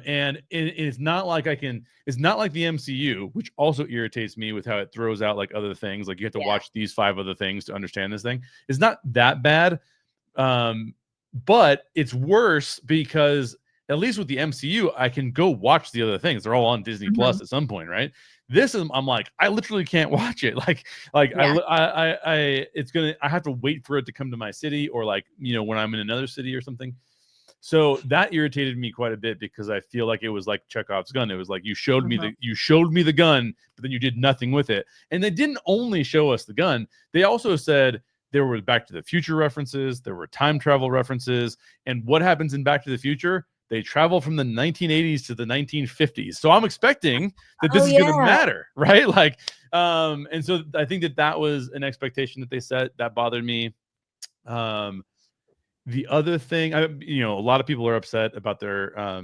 And it's not like it's not like the MCU, which also irritates me with how it throws out like other things. Like you have to watch these 5 other things to understand this thing. It's not that bad. But it's worse because at least with the MCU, I can go watch the other things. They're all on Disney Plus at some point, right? This is, I'm like, I literally can't watch it. I have to wait for it to come to my city, or like, when I'm in another city or something. So that irritated me quite a bit, because I feel like it was like Chekhov's gun. It was like you showed me the gun, but then you did nothing with it. And they didn't only show us the gun; they also said there were Back to the Future references, there were time travel references, and what happens in Back to the Future? They travel from the 1980s to the 1950s. So I'm expecting that this is going to matter, right? Like, and so I think that was an expectation that they set that bothered me. The other thing, a lot of people are upset about their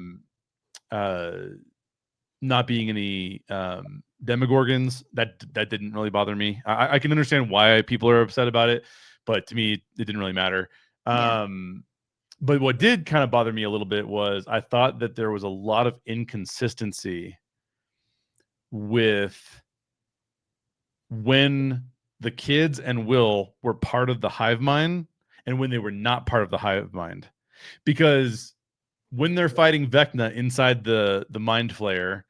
not being any Demogorgons. That didn't really bother me. I can understand why people are upset about it, but to me, it didn't really matter. But what did kind of bother me a little bit was I thought that there was a lot of inconsistency with when the kids and Will were part of the hive mind and when they were not part of the hive mind. Because when they're fighting Vecna inside the mind flayer,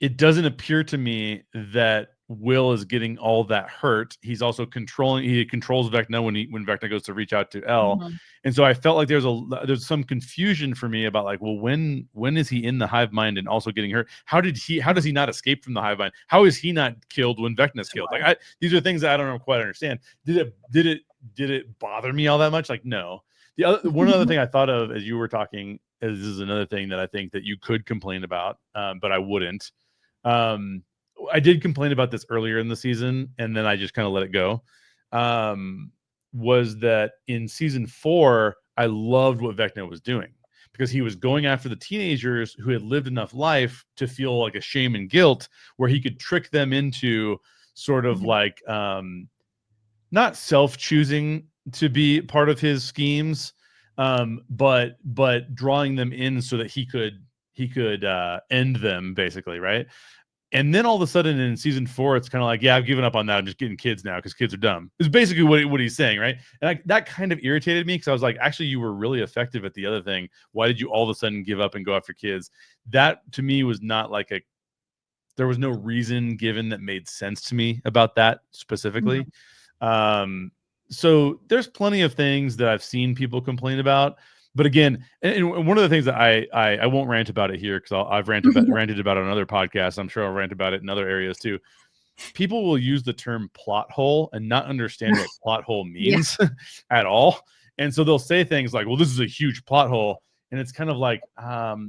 it doesn't appear to me that Will is getting all that hurt. He's also he controls Vecna when Vecna goes to reach out to Elle. And so I felt like there's some confusion for me about like, well, when is he in the hive mind and also getting hurt? How does he not escape from the hive mind? How is he not killed when Vecna's killed? Like these are things that I don't quite understand. Did it bother me all that much? Like, no. One other thing I thought of as you were talking, this is another thing that I think that you could complain about, but I wouldn't. I did complain about this earlier in the season, and then I just kind of let it go. Was that in season 4, I loved what Vecna was doing, because he was going after the teenagers who had lived enough life to feel like a shame and guilt, where he could trick them into sort of like not self-choosing to be part of his schemes, but drawing them in so that he could end them, basically, right? And then all of a sudden in season 4, it's kind of like, yeah, I've given up on that. I'm just getting kids now because kids are dumb. It's basically what he's saying, right? And that kind of irritated me, because I was like, actually, you were really effective at the other thing. Why did you all of a sudden give up and go after kids? That to me was not like there was no reason given that made sense to me about that specifically. So there's plenty of things that I've seen people complain about. But again, and one of the things that I won't rant about it here, because I've ranted about it on other podcasts. I'm sure I'll rant about it in other areas too. People will use the term plot hole and not understand what plot hole means at all. And so they'll say things like, well, this is a huge plot hole. And it's kind of like,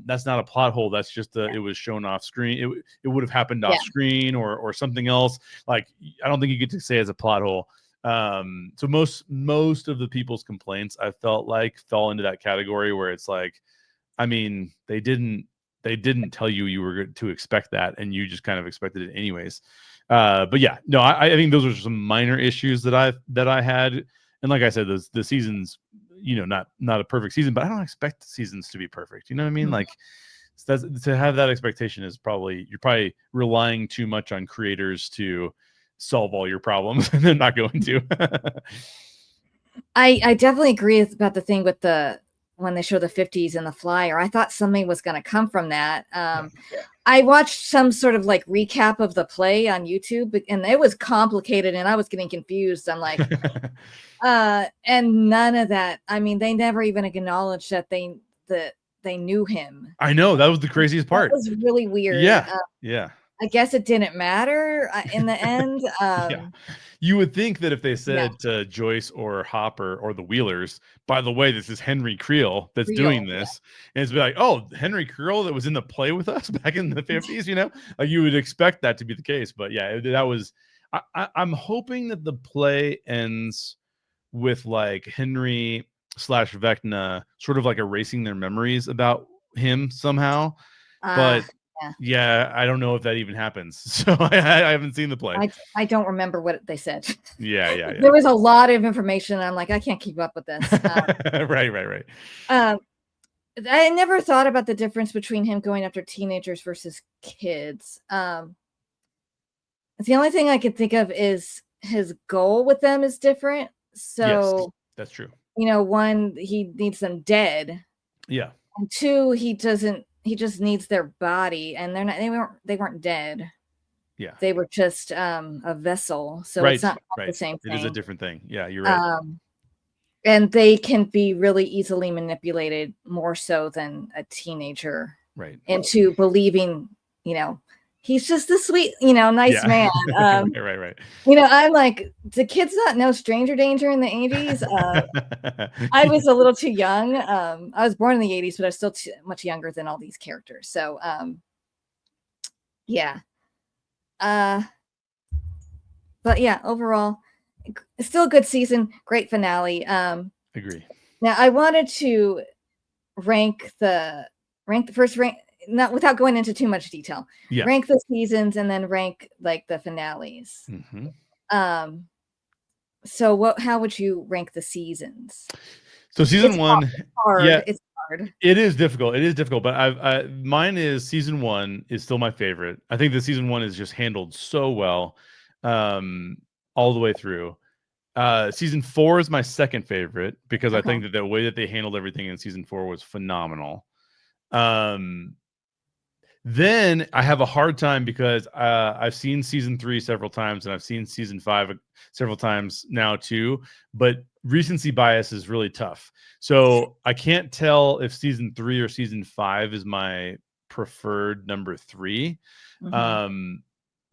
that's not a plot hole. That's just it was shown off screen. It would have happened off screen or something else. Like, I don't think you get to say it's a plot hole. So most of the people's complaints, I felt like, fell into that category where it's like, I mean, they didn't tell you were to expect that, and you just kind of expected it anyways. But yeah, no, I think those are some minor issues that I had. And like I said, the season's, not a perfect season, but I don't expect the seasons to be perfect. You know what I mean? Like, to have that expectation is you're probably relying too much on creators to solve all your problems, and they're not going to. I definitely agree about the thing with when they show the 50s in the flyer. I thought something was going to come from that. I watched some sort of like recap of the play on YouTube, and it was complicated and I was getting confused. I'm like, and none of that. I mean, they never even acknowledged that they knew him. I know, that was the craziest part. That was really weird. Yeah. I guess it didn't matter in the end. Yeah. You would think that if they said to Joyce or Hopper or the Wheelers, by the way, this is Henry Creel that's doing this, and it's be like, oh, Henry Creel that was in the play with us back in the 50s, you know, like you would expect that to be the case. But yeah, that was, I'm hoping that the play ends with like Henry / Vecna sort of like erasing their memories about him somehow. But yeah, I don't know if that even happens. So I haven't seen the play. I don't remember what they said. Yeah. There was a lot of information. I'm like, I can't keep up with this. Right. I never thought about the difference between him going after teenagers versus kids. The only thing I can think of is his goal with them is different. So yes, that's true. You know, one, he needs them dead. Yeah. And two, he just needs their body, and they weren't dead. Yeah. They were just a vessel. So it's not the same thing. It is a different thing. Yeah, you're right. And they can be really easily manipulated more so than a teenager. Right. Into believing, you know, he's just a sweet, you know, nice man. Right. You know, I'm like, do kids not know Stranger Danger in the 80s? I was a little too young. I was born in the 80s, but I was still much younger than all these characters. So, yeah. But yeah, overall, still a good season. Great finale. Agree. Now, I wanted to rank the first, not without going into too much detail. Yeah. Rank the seasons and then rank like the finales. Mm-hmm. So how would you rank the seasons? So season one, it's hard. It is difficult, but mine is season one is still my favorite. I think the season one is just handled so well, all the way through. Season 4 is my second favorite because I think that the way that they handled everything in season 4 was phenomenal. Then I have a hard time because I've seen season 3 several times and I've seen season 5 several times now too, but recency bias is really tough. So I can't tell if season 3 or season 5 is my preferred number 3. Mm-hmm.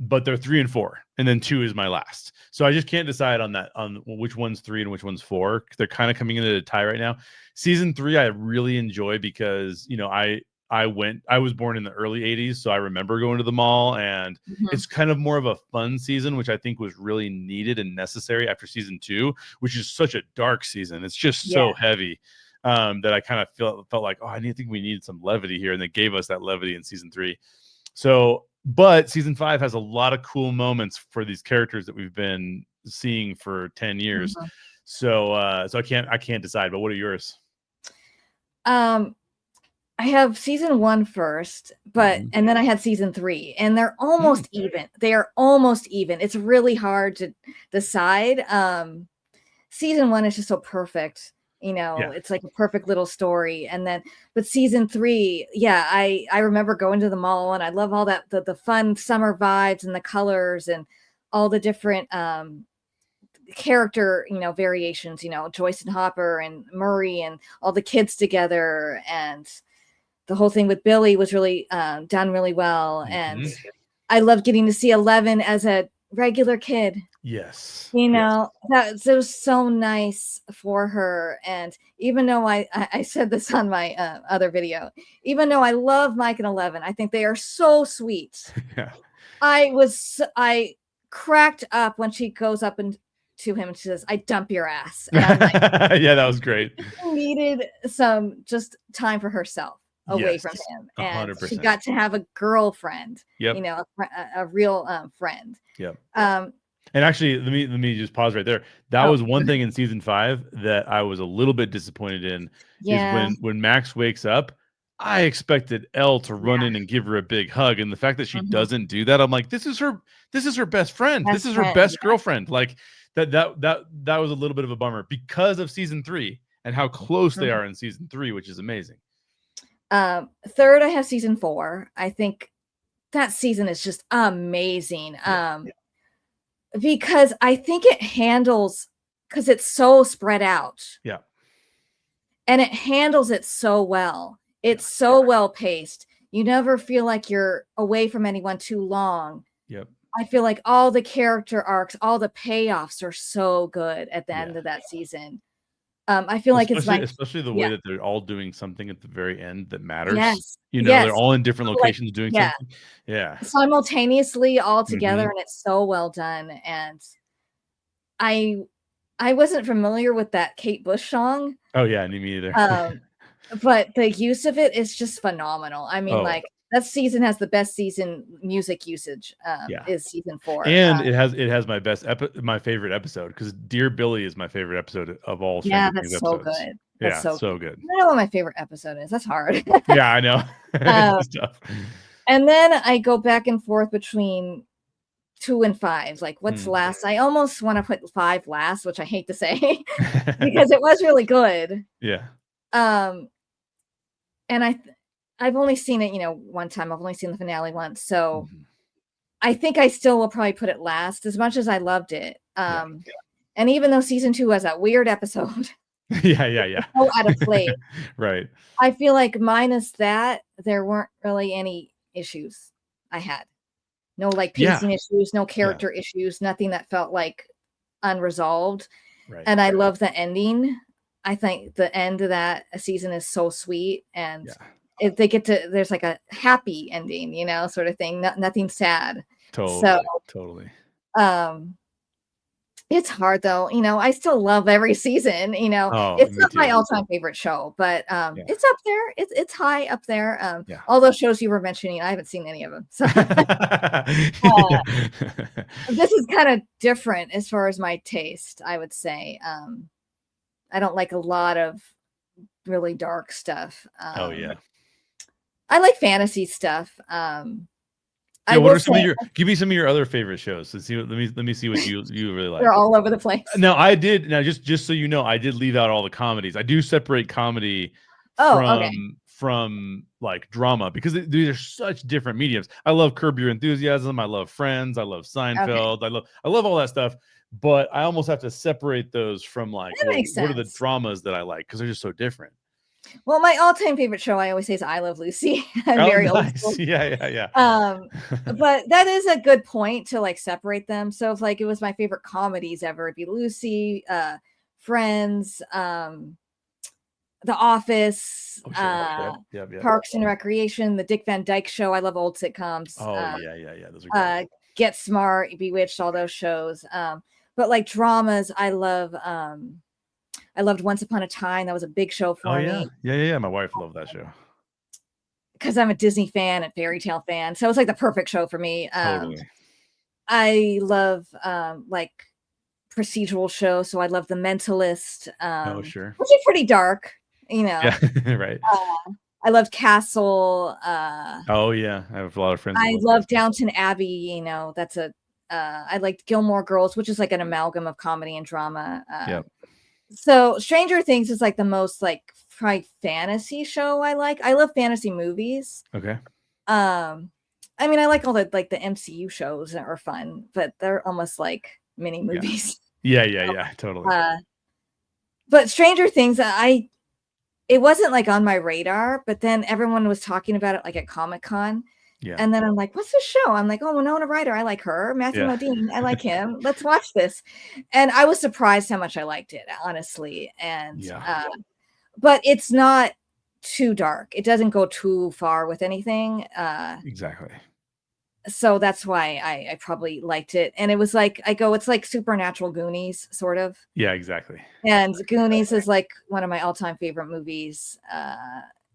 But they're 3 and 4, and then 2 is my last. So I just can't decide on which one's 3 and which one's 4. They're kind of coming into a tie right now. Season 3 I really enjoy because, you know, I was born in the early 80s, so I remember going to the mall, and it's kind of more of a fun season, which I think was really needed and necessary after season 2, which is such a dark season. It's just so heavy that I kind of felt like, I think we needed some levity here, and they gave us that levity in season 3. So, but season 5 has a lot of cool moments for these characters that we've been seeing for 10 years. So I can't decide, but what are yours? I have season 1 first, but and then I had season 3, and they're almost even. They are almost even. It's really hard to decide. Season 1 is just so perfect. You know, it's like a perfect little story. And then, but season 3, I remember going to the mall, and I love all that, the fun summer vibes and the colors and all the different character, you know, variations, you know, Joyce and Hopper and Murray and all the kids together. And the whole thing with Billy was really done really well. And I love getting to see 11 as a regular kid. Yes. You know, it was so nice for her. And even though I said this on my other video, even though I love Mike and 11, I think they are so sweet. I cracked up when she goes up to him and she says, "I dump your ass." And I'm like, that was great. She needed some just time for herself away from him. And 100%. She got to have a girlfriend, you know, a real friend. And actually, let me just pause right there. That was one thing in season 5 that I was a little bit disappointed in. Is when Max wakes up, I expected Elle to run in and give her a big hug, and the fact that she doesn't do that, I'm like, this is her best friend. This is her best girlfriend. Like that was a little bit of a bummer because of season 3 and how close they are in season 3, which is amazing. Third, I have season 4. I think that season is just amazing. Because I think it handles, because it's so spread out. And it handles it so well. It's so well paced. You never feel like you're away from anyone too long. Yep. I feel like all the character arcs, all the payoffs are so good at the end of that season. I feel like it's especially the way that they're all doing something at the very end that matters. Yes. You know, they're all in different locations doing something. Yeah. Simultaneously all together, and it's so well done. And I wasn't familiar with that Kate Bush song. Oh yeah, me either. But the use of it is just phenomenal. I mean, like that season has the best season music usage. Is season 4, and it has my favorite episode, because Dear Billy is my favorite episode of all. Yeah, that's so good. That's so good. I don't know what my favorite episode is. That's hard. Yeah, I know. It's tough. And then I go back and forth between 2 and 5. Like, what's last? I almost want to put 5 last, which I hate to say because it was really good. Yeah. And I've only seen it, one time. I've only seen the finale once, so I think I still will probably put it last, as much as I loved it. And even though season 2 has that weird episode, yeah, so out of place, right? I feel like minus that, there weren't really any issues I had. No like pacing issues, no character issues, nothing that felt like unresolved. Right. And I love the ending. I think the end of that season is so sweet, and if they get to, there's like a happy ending, sort of thing. Nothing sad. Totally. It's hard though. I still love every season. It's not my all-time favorite show, but it's up there. It's high up there. All those shows you were mentioning, I haven't seen any of them. So this is kind of different as far as my taste, I would say. I don't like a lot of really dark stuff. I like fantasy stuff. What are some of give me some of your other favorite shows? Let me see what you really like. They're all over the place. No, I did. Now, just so you know, I did leave out all the comedies. I do separate comedy from like drama, because these are such different mediums. I love Curb Your Enthusiasm. I love Friends. I love Seinfeld. I love all that stuff. But I almost have to separate those from like, what are the dramas that I like, because they're just so different. Well, my all-time favorite show, I always say, is I Love Lucy. I'm very old school. Yeah. But that is a good point to like separate them. So if like it was my favorite comedies ever, it'd be Lucy, Friends, The Office, Parks and Recreation, The Dick Van Dyke Show. I love old sitcoms. Yeah. Those are great. Get Smart, Bewitched, all those shows. But like dramas, I loved Once Upon a Time. That was a big show for me. Yeah. My wife loved that show. Because I'm a Disney fan and fairy tale fan. So it was like the perfect show for me. Totally. I love like procedural shows. So I love The Mentalist. Sure. Which is pretty dark, Yeah, right. I loved Castle. I have a lot of friends. I love Downton Abbey. That's I liked Gilmore Girls, which is like an amalgam of comedy and drama. So Stranger Things is like the most like probably fantasy show I like. I love fantasy movies. Okay. I mean, I like all the like the MCU shows that are fun, but they're almost like mini movies. Yeah, totally. But Stranger Things, it wasn't like on my radar, but then everyone was talking about it like at Comic-Con. Yeah. And then I'm like, what's the show? I'm like, oh, Winona Ryder. I like her. Matthew Modine. I like him. Let's watch this. And I was surprised how much I liked it, honestly. And but it's not too dark. It doesn't go too far with anything. Exactly. So that's why I probably liked it. And it was like, it's like Supernatural Goonies, sort of. Yeah, exactly. And Goonies is like one of my all-time favorite movies.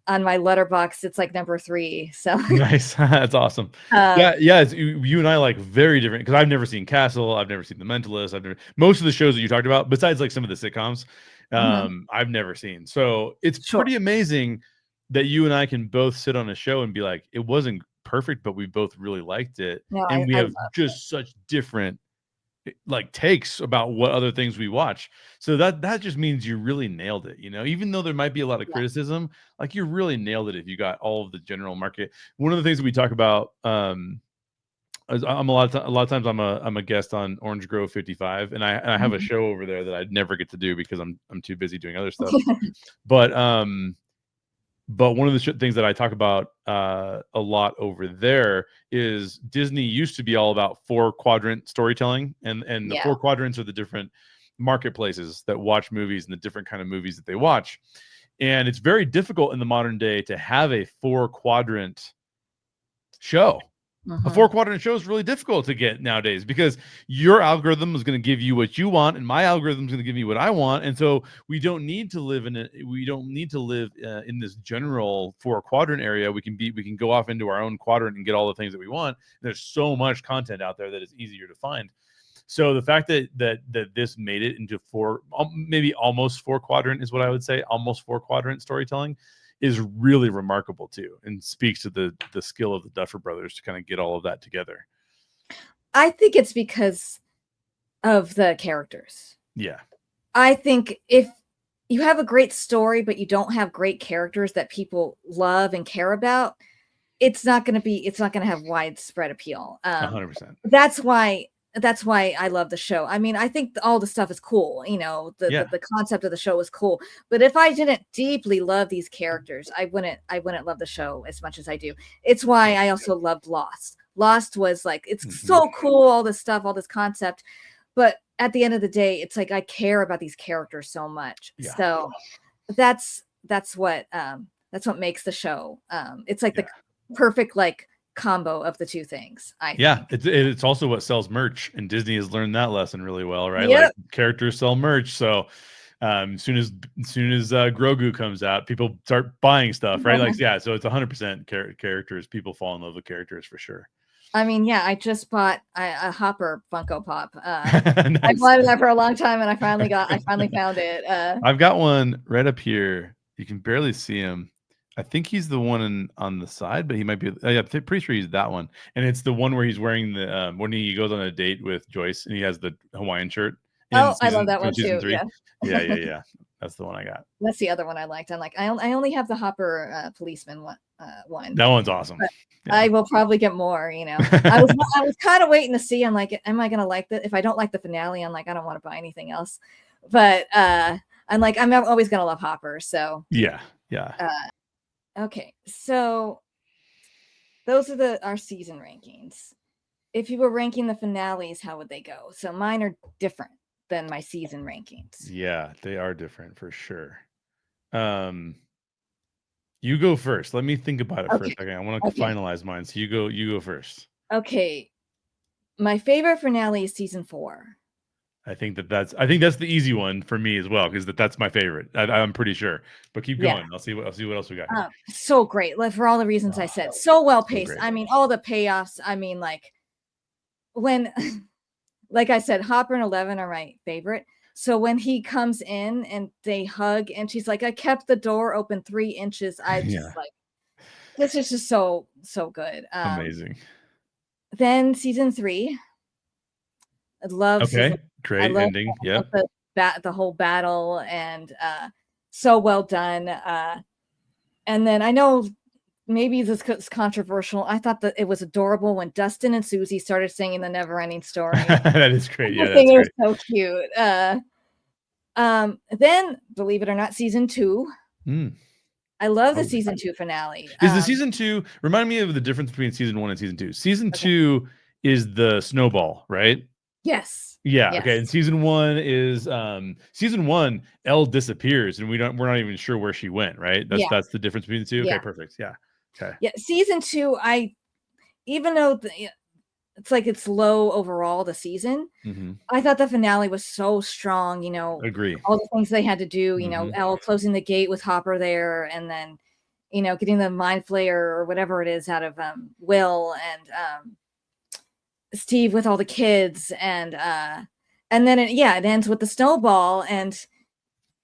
On my Letterboxd, it's like number 3. So nice. That's awesome. You and I like very different, because I've never seen Castle. I've never seen The Mentalist. Most of the shows that you talked about, besides like some of the sitcoms, I've never seen. So it's pretty amazing that you and I can both sit on a show and be like, it wasn't perfect, but we both really liked it. And we have just such different like takes about what other things we watch. So that just means you really nailed it, even though there might be a lot of criticism, like you really nailed it if you got all of the general market. One of the things that we talk about, I'm a lot of times I'm a guest on Orange Grove 55, and I have a show over there that I'd never get to do because I'm too busy doing other stuff. But But one of the things that I talk about a lot over there is Disney used to be all about 4-quadrant storytelling, and the 4 quadrants are the different marketplaces that watch movies and the different kind of movies that they watch. And it's very difficult in the modern day to have a 4-quadrant show. A 4-quadrant show is really difficult to get nowadays because your algorithm is going to give you what you want, and my algorithm is going to give me what I want. And so we don't need to live in this general 4-quadrant area. We can go off into our own quadrant and get all the things that we want. There's so much content out there that it's easier to find. So the fact that this made it into 4, maybe almost 4-quadrant is what I would say, almost 4-quadrant storytelling, is really remarkable too, and speaks to the skill of the Duffer Brothers to kind of get all of that together. I think it's because of the characters. Yeah. I think if you have a great story, but you don't have great characters that people love and care about, it's not going to have widespread appeal. 100%. That's why I love the show. I mean, I think all the stuff is cool. You know, the concept of the show is cool. But if I didn't deeply love these characters, I wouldn't love the show as much as I do. It's why I also loved Lost. Lost was like, it's so cool, all this stuff, all this concept. But at the end of the day, it's like I care about these characters so much. Yeah. So that's what makes the show. It's like the perfect like combo of the two things. I think. It's also what sells merch, and Disney has learned that lesson really well, right? Yep. Like characters sell merch, so as soon as Grogu comes out, people start buying stuff, right? Like so it's 100% characters. People fall in love with characters for sure. I mean, I just bought a Hopper Funko Pop. Nice. I've wanted that for a long time, and I finally found it. I've got one right up here. You can barely see him. I think he's the one on the side, but he might be. I'm pretty sure he's that one. And it's the one where he's wearing the when he goes on a date with Joyce, and he has the Hawaiian shirt. I love that one too. Yeah. That's the one I got. That's the other one I liked. I'm like, I only have the Hopper policeman one. That one's awesome. I will probably get more. You know, I was kind of waiting to see. I'm like, am I gonna like that? If I don't like the finale, I'm like, I don't want to buy anything else. But I'm like, I'm always gonna love Hopper. So yeah. Okay, so those are our season rankings. If you were ranking the finales, how would they go? So mine are different than my season rankings. Yeah, they are different for sure. You go first. Let me think about it for a second. I want to finalize mine. So you go first. Okay. My favorite finale is season 4. I think that's the easy one for me as well, because that's my favorite. I'm pretty sure. But keep going. Yeah. I'll see what else we got here. So great. Like, for all the reasons I said. So well paced. So I mean, all the payoffs. I mean, like when like I said, Hopper and 11 are my favorite. So when he comes in and they hug and she's like, I kept the door open 3 inches. I just like, this is just so good. Amazing. Then season 3. I love great ending. Yeah. The whole battle and so well done. And then I know maybe this is controversial. I thought that it was adorable when Dustin and Susie started singing the Never-Ending Story. That is great. Yeah, I think it was so cute. Then, believe it or not, season 2. I love the season 2 finale. Is the season 2? Remind me of the difference between season 1 and season 2. Season 2 is the snowball, right? Yes. Yeah. Yes. Okay. And season 1 is Elle disappears, and we're not even sure where she went. Right. That's the difference between the two. Okay. Perfect. Yeah. Okay. Yeah. Season 2, even though it's like it's low overall the season, I thought the finale was so strong. You know, agree. All the things they had to do. You know, Elle closing the gate with Hopper there, and then getting the mind flayer or whatever it is out of Will and Steve with all the kids, and then it ends with the snowball and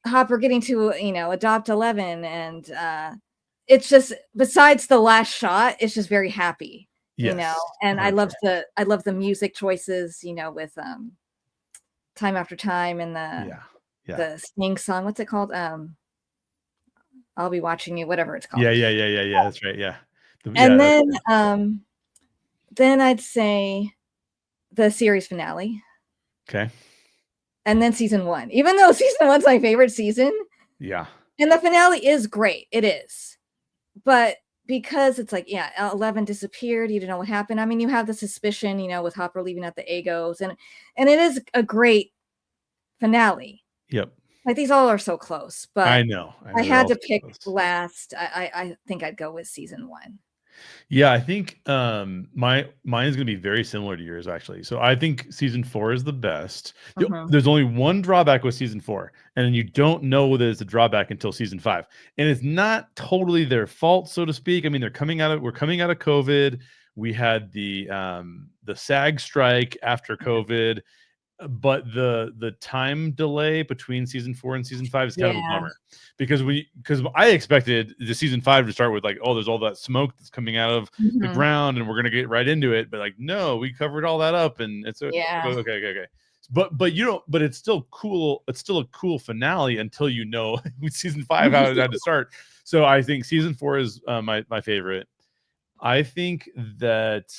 Hopper getting to adopt 11, and it's just, besides the last shot, it's just very happy. Yes, and 100%. I love the music choices, with Time After Time and the Sting song. What's it called? I'll Be Watching You, whatever it's called. Yeah. That's right. Yeah. Then I'd say the series finale. Okay. And then season 1. Even though season 1's my favorite season. Yeah. And the finale is great. It is. but because it's like, yeah, 11 disappeared, you don't know what happened. I mean, you have the suspicion, with Hopper leaving at the Agos, and it is a great finale. Yep. Like, these all are so close, but I know. I They're had all to so pick close. last. I think I'd go with season 1. Yeah, I think mine is going to be very similar to yours actually. So I think season 4 is the best. Mhm. There's only one drawback with season 4, and then you don't know that it's a drawback until season 5. And it's not totally their fault, so to speak. I mean, we're coming out of COVID. We had the SAG strike after COVID, but the time delay between season 4 and season 5 is kind of a Yeah. bummer, because I expected the season 5 to start with like, oh, there's all that smoke that's coming out of the Mhm. ground and we're gonna get right into it, but like, no, we covered all that up and it's Yeah. okay. But you don't, but it's still cool. It's still a cool finale until with season 5 how it had to start. So I think season 4 is my favorite. I think that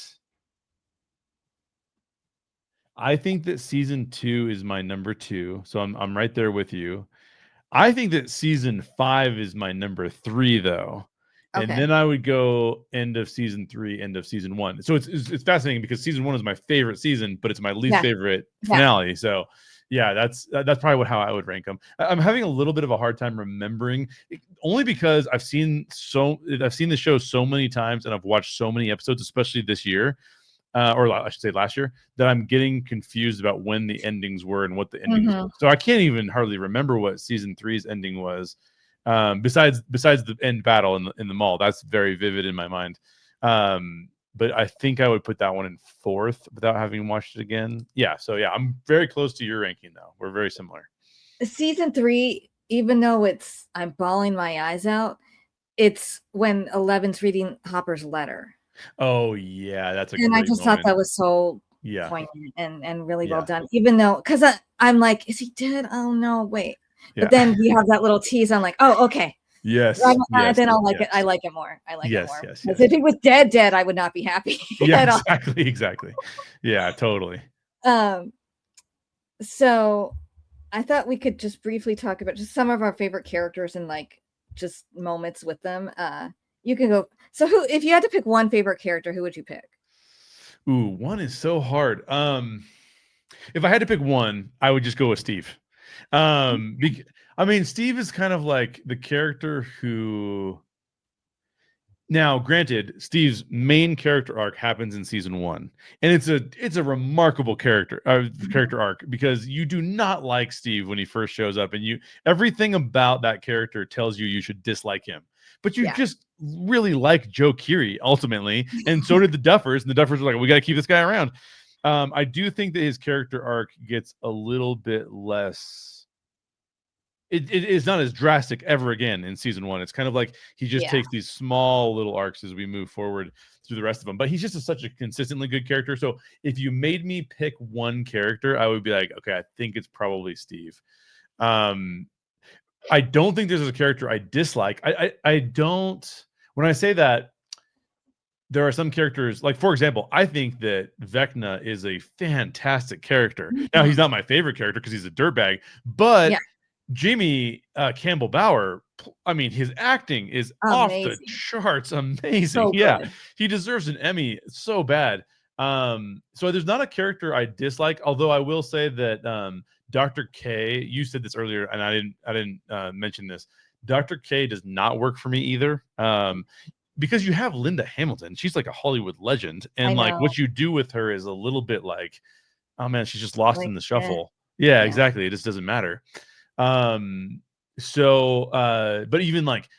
season 2 is my number 2. So I'm right there with you. I think that season 5 is my number 3 though. And Okay. then I would go end of season 3, end of season 1. So it's fascinating because season 1 is my favorite season, but it's my least Yeah. favorite Yeah. finale. So yeah, that's probably how I would rank them. I'm having a little bit of a hard time remembering, only because I've seen the show so many times and I've watched so many episodes, especially this year, or I should say last year, that I'm getting confused about when the endings were and what the endings were. Mhm. So I can't even hardly remember what season 3's ending was. Besides the end battle in the mall, that's very vivid in my mind. But I think I would put that one in 4th without having watched it again. Yeah, so yeah, I'm very close to your ranking though. We're very similar. Season 3, even though I'm bawling my eyes out, it's when 11's reading Hopper's letter. Oh yeah, that's a And I great just thought moment. that was so Yeah, poignant and really well yeah, done, even though, because I'm like, "Is he dead? Oh, no, wait." But yeah. then we have that little tease, I'm like, "Oh, okay." Yes, yes, Then I'll like it. I yes, like it more. I like it yes, more. yes, Because yes. if he was dead, I would not be happy Yeah, at all. exactly. Yeah, totally. Um, so I thought we could just briefly talk about just some of our favorite characters and, like, just moments with them. You can go. So if you had to pick one favorite character, who would you pick? Ooh, one is so hard. If I had to pick one, I would just go with Steve. I mean, Steve is kind of like the character who. Now, granted, Steve's main character arc happens in season 1, and it's a remarkable Mhm. character arc, because you do not like Steve when he first shows up, and everything about that character tells you should dislike him, but you Yeah. just really like Joe Keery ultimately, and so did the Duffers, and the Duffers were like, we got to keep this guy around. I do think that his character arc gets a little bit less. It is not as drastic ever again in season 1. It's kind of like he just Yeah. takes these small little arcs as we move forward through the rest of them. But he's just such a consistently good character. So if you made me pick one character, I would be like, okay, I think it's probably Steve. Um, I don't think there's a character I dislike. I don't. When I say that, there are some characters, like for example, I think that Vecna is a fantastic character. Now he's Mhm. not my favorite character because he's a dirtbag, but Yeah. Jimmy Campbell Bower, I mean, his acting is off the Amazing. charts amazing. So Yeah, good. he deserves an Emmy so bad. So there's not a character I dislike, although I will say that Dr. K, you said this earlier, and I didn't mention this. Dr. K does not work for me either. Because you have Linda Hamilton, she's like a Hollywood legend, I and like know. what you do with her is a little bit like, oh man, she's just lost Like, in the shuffle. Yeah, yeah. exactly. It just doesn't matter. Um, but even like,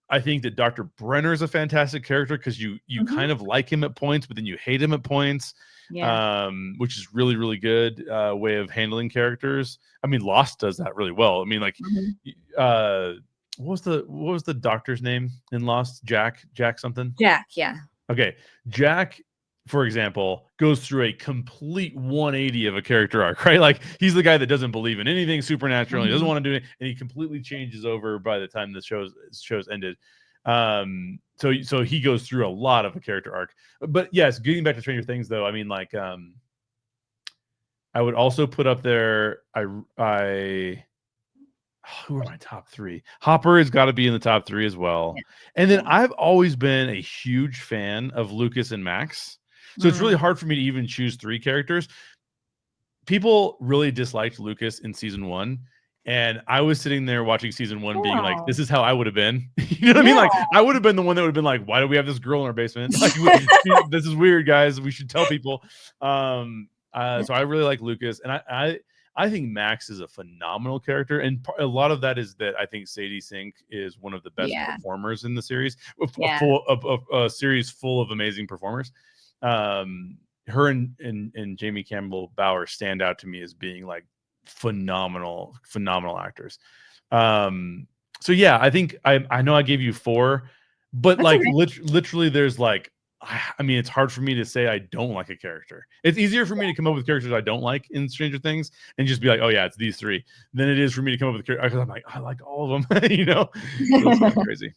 I think that Dr. Brenner is a fantastic character because you Mhm. kind of like him at points, but then you hate him at points. Yeah. Which is really, really good way of handling characters. I mean, Lost does that really well. I mean, like, Mhm. uh, what was the doctor's name in Lost? Jack something. Jack, yeah. Okay, Jack, for example, goes through a complete 180 of a character arc, right? Like he's the guy that doesn't believe in anything supernatural. He doesn't Mhm. want to do it, and he completely changes over by the time the show's ended. So he goes through a lot of a character arc. But yes, getting back to Stranger Things, though, I mean, like, I would also put up there. I who are my top three? Hopper has got to be in the top three as well. Yeah. And then Yeah. I've always been a huge fan of Lucas and Max. So it's really hard for me to even choose three characters. People really disliked Lucas in season 1. And I was sitting there watching season 1 being like, this is how I would have been. You know what I mean? Like, I would have been the one that would have been like, why do we have this girl in our basement? Like, this is weird, guys. We should tell people. So I really like Lucas. And I think Max is a phenomenal character. And a lot of that is that I think Sadie Sink is one of the best performers in the series. A series full of amazing performers. Her and Jamie Campbell Bower stand out to me as being like phenomenal actors. So yeah, I think I know I gave you 4, but that's like literally there's like, I mean, it's hard for me to say I don't like a character. It's easier for me to come up with characters I don't like in Stranger Things and just be like, oh yeah, it's these 3, than it is for me to come up with characters because I'm like, I like all of them. You know, so it's kind of crazy.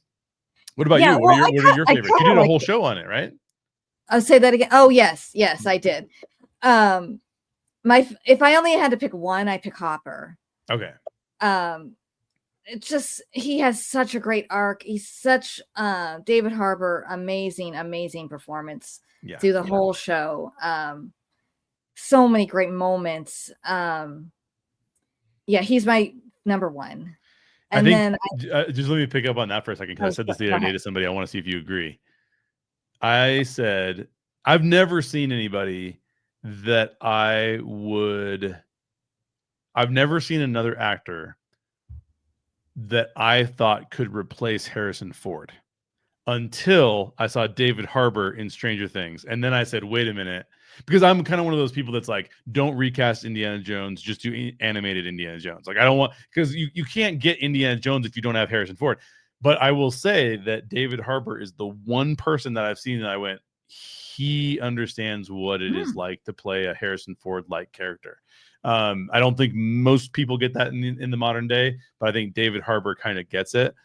What about you? What are your favorites? You did a whole show on it, right? I'll say that again. Oh yes, I did. If I only had to pick one, I pick Hopper. Okay. It's just he has such a great arc. He's such David Harbour, amazing performance through the whole show. So many great moments. He's my number 1. And then just let me pick up on that for a second because I said this the other day to somebody. I want to see if you agree. I said I've never seen anybody that I've never seen another actor that I thought could replace Harrison Ford until I saw David Harbour in Stranger Things. And then I said, wait a minute, because I'm kind of one of those people that's like, don't recast Indiana Jones, just do animated Indiana Jones. Like I don't want, because you can't get Indiana Jones if you don't have Harrison Ford. But I will say that David Harbour is the one person that I've seen that I went, he understands what it is like to play a Harrison Ford-like character. I don't think most people get that in the modern day, but I think David Harbour kind of gets it.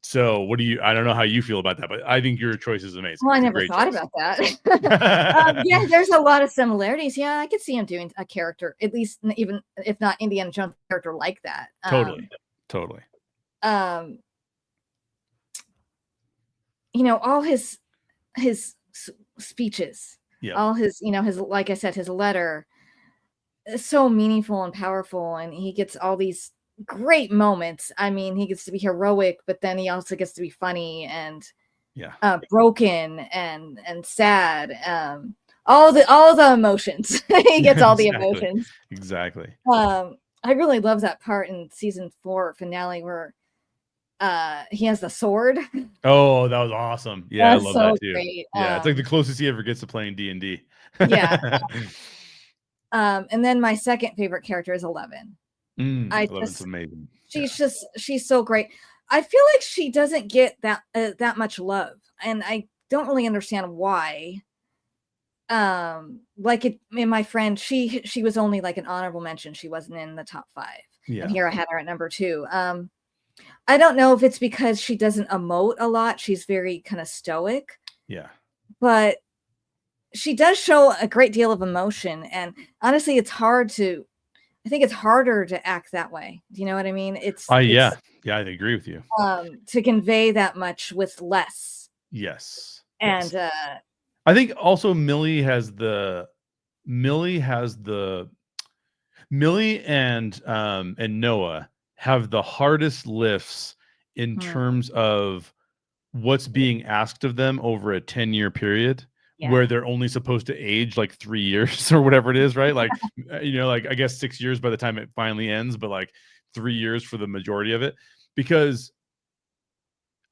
So what do you, I don't know how you feel about that, but I think your choice is amazing. Well, I never thought about that. Yeah, there's a lot of similarities. Yeah, I could see him doing a character, at least even if not Indiana Jones character like that. Totally. You know, all his speeches, all his, you know, his, like I said, his letter is so meaningful and powerful, and he gets all these great moments. I mean, he gets to be heroic, but then he also gets to be funny and broken and sad. All the emotions. He gets all the emotions. Exactly. I really love that part in season 4 finale where he has the sword. Oh, that was awesome. Yeah, that's I love so that too. Great. Yeah, it's like the closest he ever gets to playing D&D. Yeah. And then my second favorite character is 11. Eleven's amazing. She's so great. I feel like she doesn't get that much love, and I don't really understand why. Like in my friend, she was only like an honorable mention. She wasn't in the top 5. Yeah. And here I had her at number 2. I don't know if it's because she doesn't emote a lot. She's very kind of stoic. Yeah. But she does show a great deal of emotion, and honestly, I think it's harder to act that way. Do you know what I mean? Yeah, I agree with you. To convey that much with less. Yes. And I think also Millie and Noah have the hardest lifts in terms of what's being asked of them over a 10-year period. Yeah. Where they're only supposed to age like 3 years or whatever it is, right? Like, you know, like I guess 6 years by the time it finally ends, but like 3 years for the majority of it. Because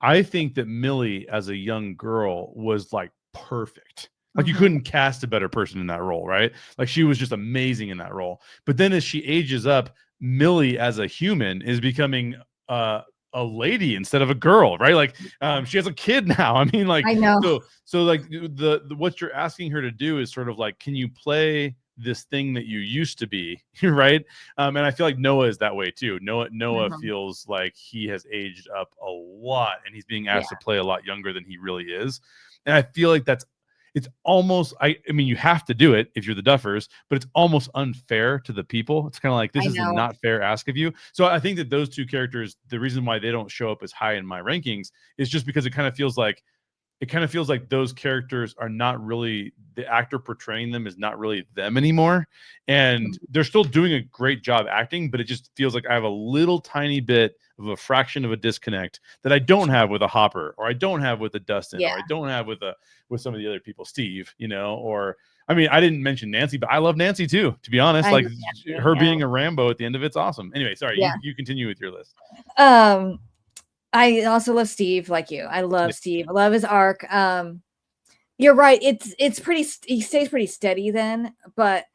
I think that Millie as a young girl was like perfect. Like you couldn't cast a better person in that role, right? Like she was just amazing in that role. But then as she ages up, Millie as a human is becoming a lady instead of a girl, right? Like she has a kid now. I mean, like I know. So like the what you're asking her to do is sort of like, can you play this thing that you used to be, right? And I feel like Noah is that way too. Noah feels like he has aged up a lot, and he's being asked to play a lot younger than he really is. And I feel like it's almost, I mean, you have to do it if you're the Duffers, but it's almost unfair to the people. It's kind of like, this I is a know. not fair ask of you. So I think that those two characters, the reason why they don't show up as high in my rankings is just because it kind of feels like those characters are not really, the actor portraying them is not really them anymore. And they're still doing a great job acting, but it just feels like I have a little tiny bit of a fraction of a disconnect that I don't have with a Hopper, or I don't have with a Dustin, Yeah. or I don't have with some of the other people, Steve, or I mean, I didn't mention Nancy, but I love Nancy too, to be honest. I Like love Nancy, her yeah. being a Rambo at the end of it's awesome. Anyway, sorry, Yeah. you continue with your list. I also love Steve, like you. I love Yeah. Steve. I love his arc. You're right. It's pretty. He stays pretty steady then, but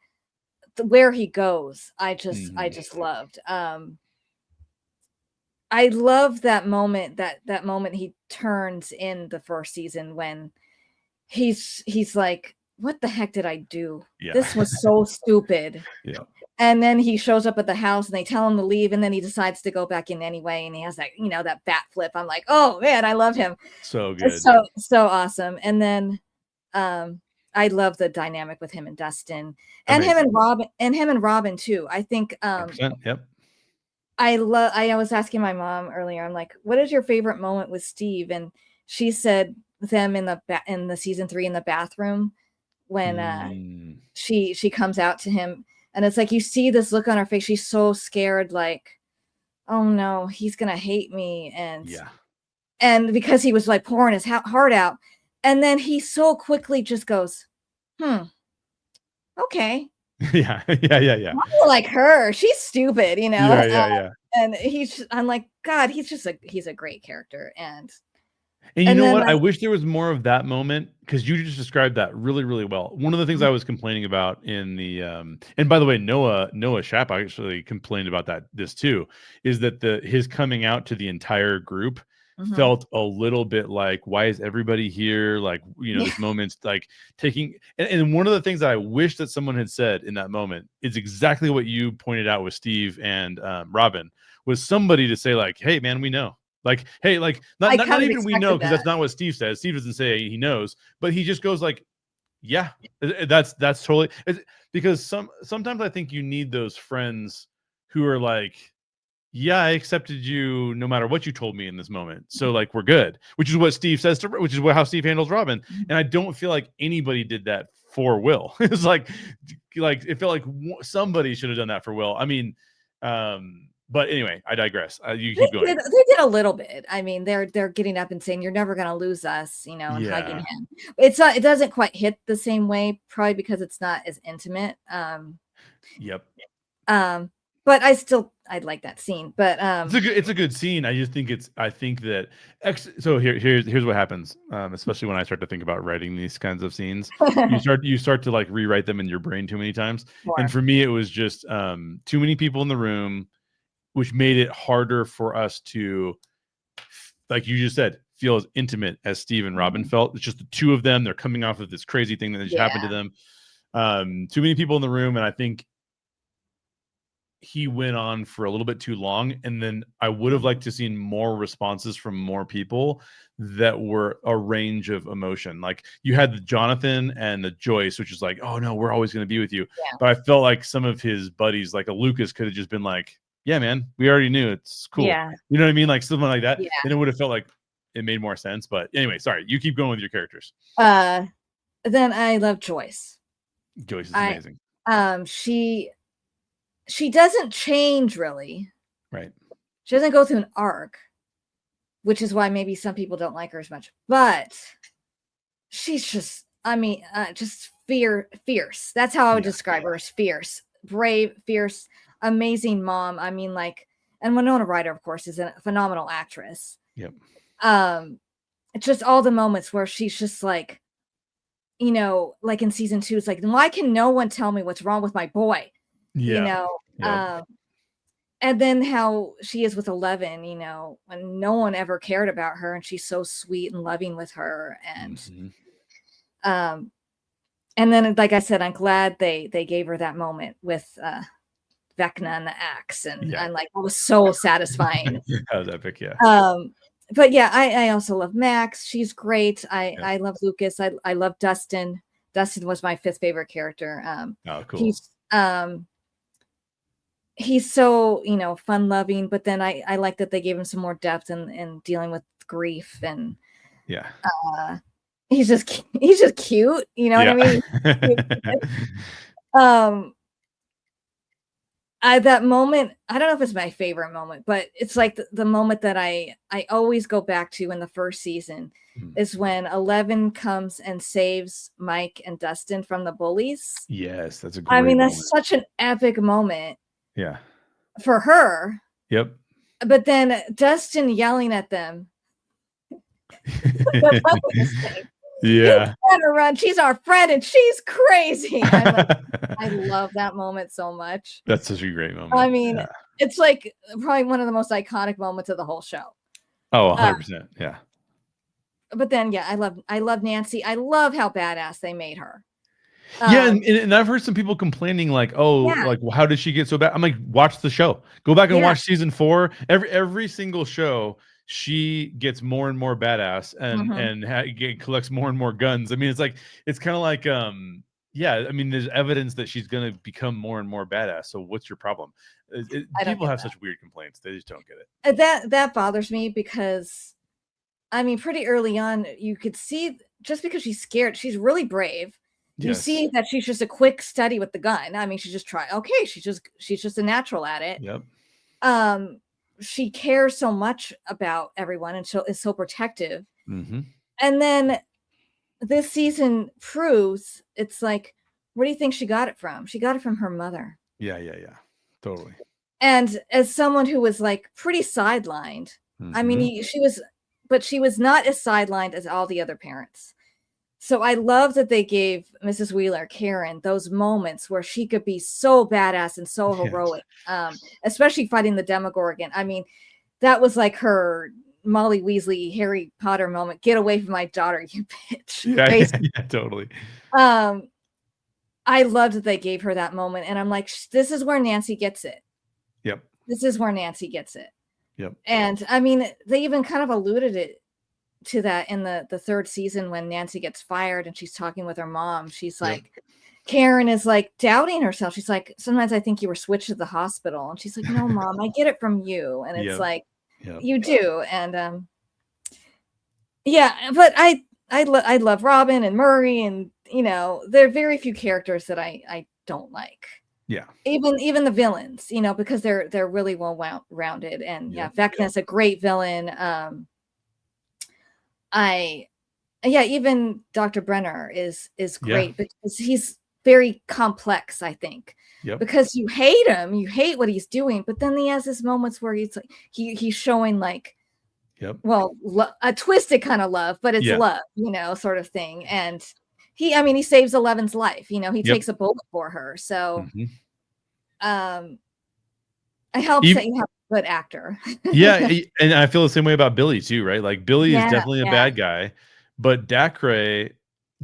where he goes, I just loved. I love that moment. That moment he turns in the first season when he's like, "What the heck did I do? Yeah. This was so stupid." Yeah. And then he shows up at the house and they tell him to leave, and then he decides to go back in anyway, and he has that, that bat flip. I'm like, oh man, I love him. So good. So awesome. And then I love the dynamic with him and Dustin, and Amazing. him and Robin too. I think 100%, yep. I was asking my mom earlier, I'm like, what is your favorite moment with Steve? And she said them in the season 3 in the bathroom when she comes out to him. And it's like, you see this look on her face. She's so scared, like, oh no, he's going to hate me. And because he was like pouring his heart out. And then he so quickly just goes, okay. Yeah. I like her. She's stupid, Yeah. And I'm like, God, he's a great character. And you know what? I wish there was more of that moment, because you just described that really, really well. One of the things I was complaining about in the and by the way, Noah Shapp actually complained about this too, is that his coming out to the entire group felt a little bit like, why is everybody here? Like, this moment's like taking, and one of the things that I wish that someone had said in that moment is exactly what you pointed out with Steve and Robin, was somebody to say like, hey man, we know. Like, hey, like, not even we know, because that's not what Steve says. Steve doesn't say he knows, but he just goes like, yeah, that's totally, because sometimes I think you need those friends who are like, yeah, I accepted you no matter what you told me in this moment. So like, we're good, which is what Steve says which is how Steve handles Robin. And I don't feel like anybody did that for Will. It's like it felt like somebody should have done that for Will. I mean, but anyway, I digress. You keep going. They did a little bit. I mean, they're getting up and saying, "You're never going to lose us," and hugging him. It doesn't quite hit the same way, probably because it's not as intimate. Yep. But I'd like that scene. But it's a good scene. I just think so here's what happens, especially when I start to think about writing these kinds of scenes. you start to like rewrite them in your brain too many times. Sure. And for me, it was just too many people in the room, which made it harder for us to, like you just said, feel as intimate as Steve and Robin felt. It's just the two of them. They're coming off of this crazy thing that just happened to them. Too many people in the room, and I think he went on for a little bit too long, and then I would have liked to seen more responses from more people that were a range of emotion. Like you had the Jonathan and the Joyce, which is like, oh no, we're always going to be with you. Yeah. But I felt like some of his buddies, like a Lucas, could have just been like, yeah, man, we already knew, it's cool. Yeah. You know what I mean? Like something like that. Yeah. Then it would have felt like it made more sense. But anyway, sorry, you keep going with your characters. Then I love Joyce. Joyce is amazing. She doesn't change really. Right. She doesn't go through an arc, which is why maybe some people don't like her as much. But she's just, just fierce. That's how I would describe her, as fierce, brave, fierce, amazing mom. I mean, like, and Winona Ryder, of course, is a phenomenal actress. Yep. Just all the moments where she's just like, like in season 2, it's like, why can no one tell me what's wrong with my boy? Yeah. Yep. And then how she is with 11, when no one ever cared about her, and she's so sweet and loving with her. And and then, like I said, I'm glad they gave her that moment with Vecna and the axe, and like, it was so satisfying. That was epic, yeah. but yeah, I also love Max. She's great. I love Lucas. I love Dustin. Dustin was my 5th favorite character. Oh, cool. He's so, fun loving, but then I like that they gave him some more depth in dealing with grief, and he's just cute, you know what I mean? That moment, I don't know if it's my favorite moment, but it's like the moment that I always go back to in the first season is when 11 comes and saves Mike and Dustin from the bullies. Yes, that's a great moment. That's such an epic moment. Yeah. For her. Yep. But then Dustin yelling at them. Yeah. Let her run. She's our friend and she's crazy. I love that moment so much. That's such a great moment. I mean, it's like probably one of the most iconic moments of the whole show. Oh, 100%. Yeah. But then, yeah, I love Nancy. I love how badass they made her. Yeah, and I've heard some people complaining like, oh, like, well, how did she get so bad? I'm like, watch the show. Go back and watch season 4. Every single show, she gets more and more badass and collects more and more guns. I mean, it's kind of like, yeah, I mean, there's evidence that she's going to become more and more badass. So what's your problem? People have such weird complaints. They just don't get it. That bothers me because, I mean, pretty early on, you could see just because she's scared, she's really brave. You see that she's just a quick study with the gun. I mean, she just tried. Okay, she's just a natural at it. Yep. She cares so much about everyone and is so protective. Mm-hmm. And then this season proves it's like, where do you think she got it from? She got it from her mother. Yeah. Totally. And as someone who was like pretty sidelined, I mean, she was not as sidelined as all the other parents. So I love that they gave Mrs. Wheeler, Karen, those moments where she could be so badass and so heroic, especially fighting the Demogorgon. I mean, that was like her Molly Weasley, Harry Potter moment. Get away from my daughter, you bitch. Yeah, totally. I loved that they gave her that moment. And I'm like, this is where Nancy gets it. Yep. This is where Nancy gets it. Yep. And I mean, they even kind of alluded it to that in the 3rd season when Nancy gets fired and she's talking with her mom. She's like, Karen is like doubting herself. She's like, sometimes I think you were switched to the hospital. And she's like, no, Mom, I get it from you. And it's like, you do. And yeah, but I love Robin and Murray, and there are very few characters that I don't like. Yeah. Even the villains, because they're really well rounded. And Vecna's a great villain. Even Dr. Brenner is great because he's very complex, I think. Because you hate him, you hate what he's doing, but then he has his moments where he's like he's showing like a twisted kind of love, but it's love, sort of thing. And he saves 11's life, he takes a bullet for her. So it helps that you have a good actor. Yeah, and I feel the same way about Billy too, right? Like Billy is definitely a bad guy, but Dacre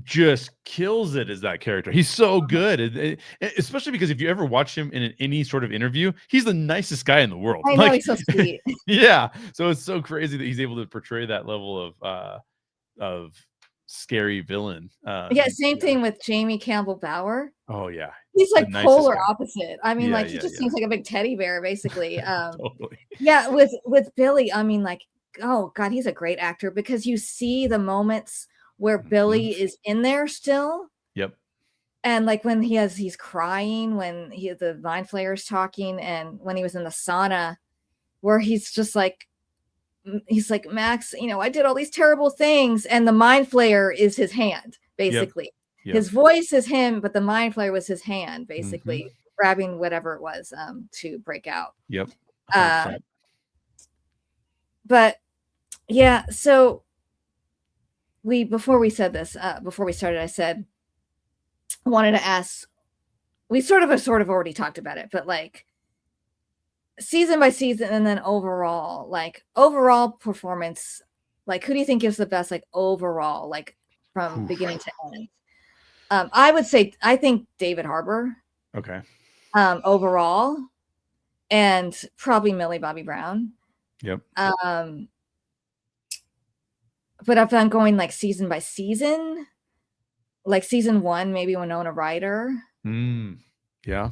just kills it as that character. He's so good, especially because if you ever watch him in any sort of interview, he's the nicest guy in the world. I know, he's so sweet. Yeah, so it's so crazy that he's able to portray that level of scary villain. Same thing with Jamie Campbell Bower. Oh yeah, he's like polar opposite. I mean, he just seems like a big teddy bear, basically. Totally. Yeah, with Billy, I mean, like, oh god, he's a great actor because you see the moments where Billy is in there still. Yep. And like when he's crying when the Mind Flayer's talking, and when he was in the sauna, where he's like, Max, I did all these terrible things, and the Mind Flayer is his hand, basically. Yep. His voice is him, but the Mind Flayer was his hand, basically grabbing whatever it was to break out. Yep. But yeah, so before we started, I said I wanted to ask. We sort of already talked about it, but like season by season, and then overall performance, like who do you think gives the best, like overall, like from beginning to end? I would say I think David Harbour. Okay. Overall, and probably Millie Bobby Brown. Yep. but if I'm going like season by season, like season 1, maybe Winona Ryder. Yeah.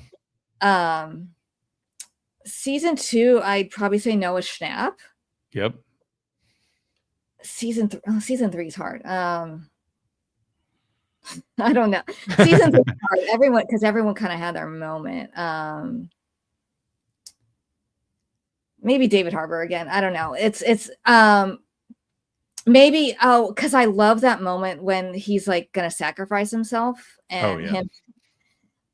Season 2, I'd probably say Noah Schnapp. Yep. Season 3 is hard. I don't know. Season 3 is hard. Everyone kind of had their moment. Maybe David Harbour again. I don't know. It's maybe because I love that moment when he's like gonna sacrifice himself and him.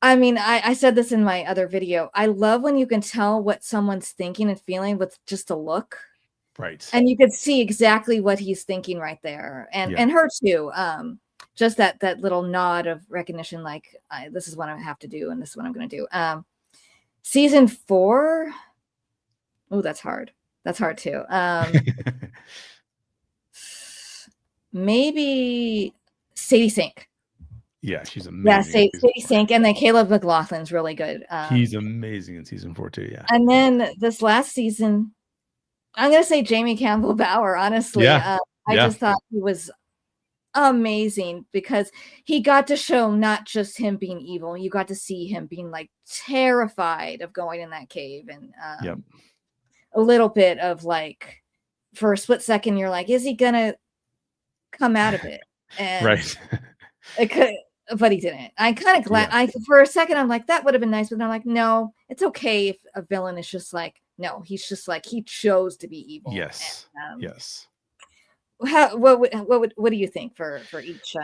I mean, I said this in my other video. I love when you can tell what someone's thinking and feeling with just a look. Right. And you could see exactly what he's thinking right there. And her too. Just that little nod of recognition, like this is what I have to do and this is what I'm gonna do. Season 4. Oh, that's hard. That's hard too. Maybe Sadie Sink. Yeah, she's amazing. Yeah, Sadie Sink, and then Caleb McLaughlin's really good. He's amazing in season 4 too. Yeah. And then this last season, I'm gonna say Jamie Campbell Bower. Honestly, I just thought he was amazing because he got to show not just him being evil. You got to see him being like terrified of going in that cave, and a little bit of like, for a split second, you're like, is he gonna come out of it? And right. It could. But he didn't. I'm kind of glad. For a second, I'm like, that would have been nice. But I'm like, no, it's okay if a villain is just like, no, he's just like, he chose to be evil. Yes. And, yes. What do you think for each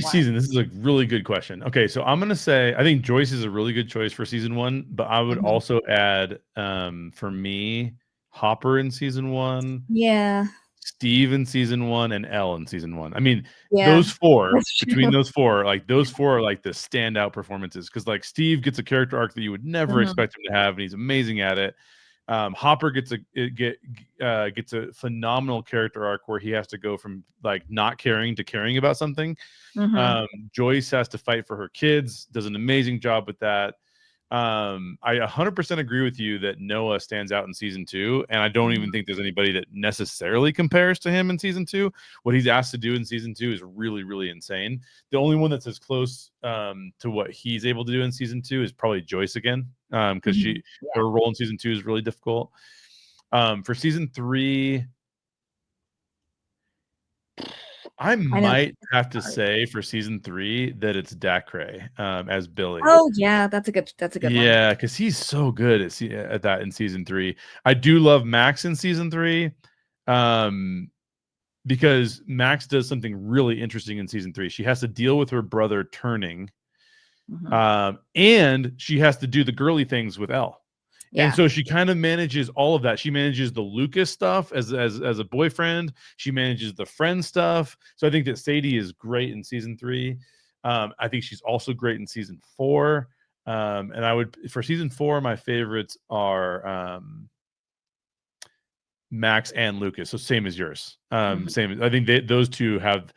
season? This is a really good question. Okay, so I'm gonna say I think Joyce is a really good choice for season 1, but I would also add for me Hopper in season 1. Yeah. Steve in season 1 and Elle in season 1. I mean, those four, between those four, like those four are like the standout performances because like Steve gets a character arc that you would never expect him to have, and he's amazing at it. Hopper gets a phenomenal character arc where he has to go from like not caring to caring about something. Joyce has to fight for her kids, does an amazing job with that. I 100% agree with you that Noah stands out in season 2, and I don't even think there's anybody that necessarily compares to him in season 2. What he's asked to do in season 2 is really, really insane. The only one that's as close to what he's able to do in season 2 is probably Joyce again, because her role in season 2 is really difficult. For season 3, I might have to say for season 3 that it's Dacre as Billy. Oh yeah, that's a good one. Yeah, because he's so good at that in season 3. I do love Max in season 3, because Max does something really interesting in season 3. She has to deal with her brother turning, and she has to do the girly things with Elle. Yeah. And so she kind of manages all of that. She manages the Lucas stuff as a boyfriend. She manages the friend stuff. So I think that Sadie is great in season 3. I think she's also great in season 4. And I would, for season 4, my favorites are Max and Lucas. So same as yours. Same. I think those two have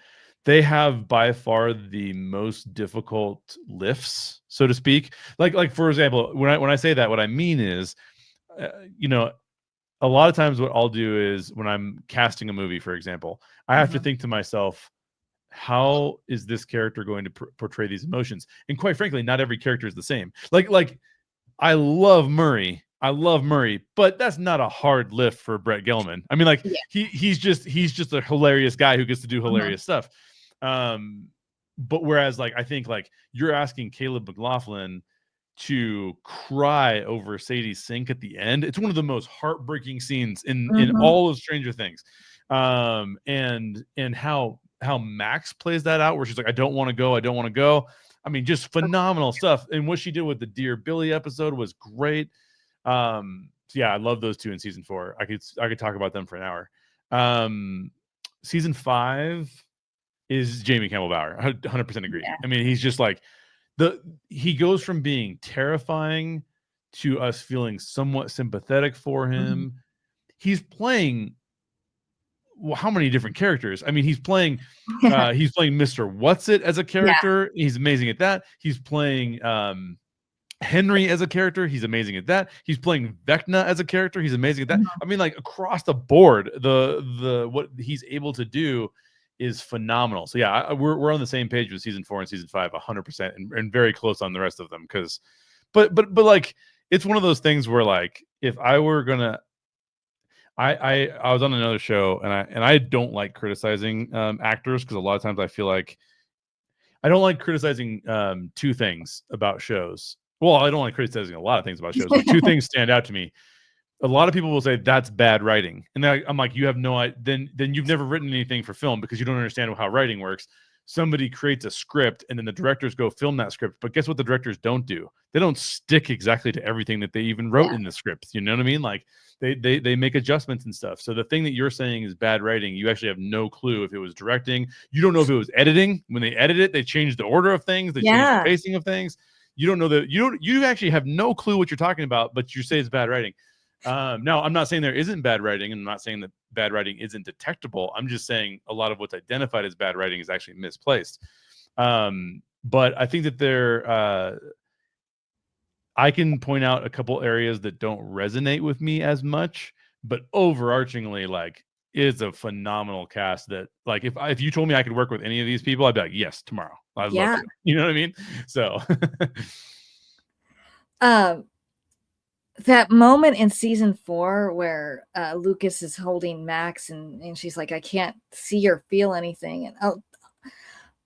by far the most difficult lifts, so to speak. Like for example, when I say that, what I mean is, a lot of times what I'll do is when I'm casting a movie, for example, I have to think to myself, how is this character going to portray these emotions? And quite frankly, not every character is the same. Like I love Murray, but that's not a hard lift for Brett Gelman. I mean, like he's just a hilarious guy who gets to do hilarious stuff. But whereas like I think like you're asking Caleb McLaughlin to cry over Sadie Sink at the end. It's one of the most heartbreaking scenes in all of Stranger Things. And how Max plays that out, where she's like, I don't want to go. I mean, just phenomenal stuff. And what she did with the Dear Billy episode was great. So yeah, I love those two in season 4. I could talk about them for an hour. Season 5 is Jamie Campbell Bower. 100% agree. Yeah. I mean, he's just like he goes from being terrifying to us feeling somewhat sympathetic for him. He's playing how many different characters? I mean, he's playing Mr. What's-It as a character. Yeah. He's amazing at that. He's playing Henry as a character. He's amazing at that. He's playing Vecna as a character. He's amazing at that. I mean, like across the board, the what he's able to do is phenomenal. So yeah, we're on the same page with season 4 and season 5 100%, and very close on the rest of them, because but like, it's one of those things where, like, if I were gonna I was on another show, and I don't like criticizing actors, because a lot of times I feel like I don't like criticizing two things about shows. Well, I don't like criticizing a lot of things about shows, but two things stand out to me. A lot of people will say that's bad writing, and I'm like, you have no idea. Then you've never written anything for film, because you don't understand how writing works. Somebody creates a script, and then the directors go film that script. But guess what the directors don't do? They don't stick exactly to everything that they even wrote in the script. You know what I mean? Like, they make adjustments and stuff. So the thing that you're saying is bad writing, you actually have no clue if it was directing. You don't know if it was editing. When they edit it, they change the order of things. They change the pacing of things. You don't know that. You actually have no clue what you're talking about, but you say it's bad writing. Now, I'm not saying there isn't bad writing, and I'm not saying that bad writing isn't detectable. I'm just saying a lot of what's identified as bad writing is actually misplaced. But I think that I can point out a couple areas that don't resonate with me as much, but overarchingly, like, it's a phenomenal cast that, like, if you told me I could work with any of these people, I'd be like, yes, tomorrow. I'd love to. You know what I mean? So that moment in season 4 where Lucas is holding Max, and she's like, I can't see or feel anything. And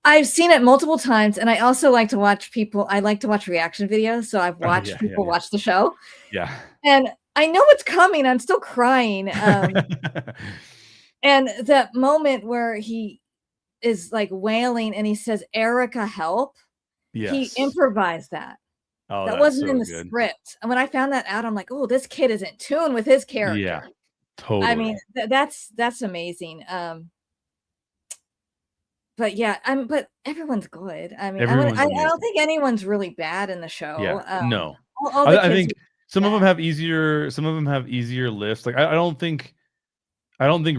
I've seen it multiple times, and I also like to watch reaction videos. So I've watched people watch the show. Yeah. And I know it's coming. I'm still crying. And that moment where he is like wailing and he says, Erica, help. Yes. He improvised that. Oh, that wasn't so in the good. script. And when I found that out, I'm like, oh, this kid is in tune with his character. Yeah, totally. I mean, that's amazing. But yeah, but everyone's good. I mean, I don't think anyone's really bad in the show. Yeah, no. All the I kids think some of them have easier lifts. Like, I don't think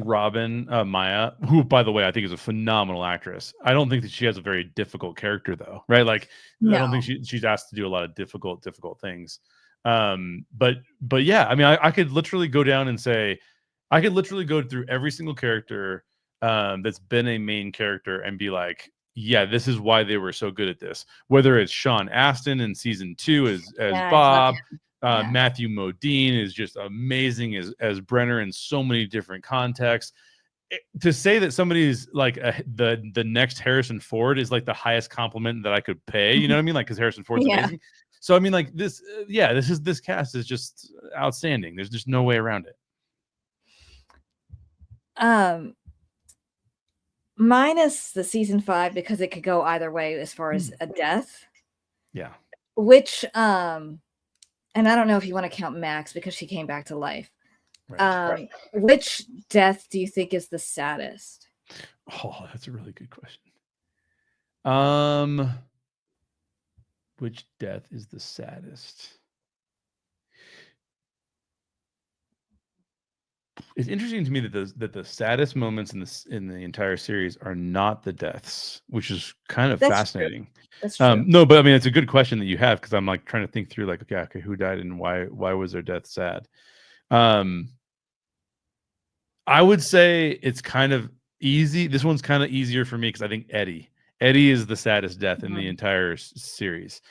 Robin, Maya, who, by the way, I think is a phenomenal actress. I don't think that she has a very difficult character, though, right? Like, I don't think she's asked to do a lot of difficult things. But yeah, I mean, I could literally go down and say, I could literally go through every single character that's been a main character and be like, yeah, this is why they were so good at this. Whether it's Sean Astin in season 2 as Bob, Matthew Modine is just amazing as Brenner in so many different contexts. To say that somebody's like the next Harrison Ford is like the highest compliment that I could pay. You know what I mean? Like, because Harrison Ford's amazing. So I mean, like, this cast is just outstanding. There's just no way around it. Minus the season 5, because it could go either way as far as a death. Yeah. Which and I don't know if you want to count Max because she came back to life. Right. Which death do you think is the saddest? Oh, that's a really good question. Which death is the saddest? It's interesting to me that the saddest moments in the entire series are not the deaths, which is kind of fascinating. True. That's true. No, but I mean, it's a good question that you have, because I'm like trying to think through, like, okay, who died and why was their death sad? I would say it's kind of easy. This one's kind of easier for me, because I think Eddie is the saddest death in the entire series.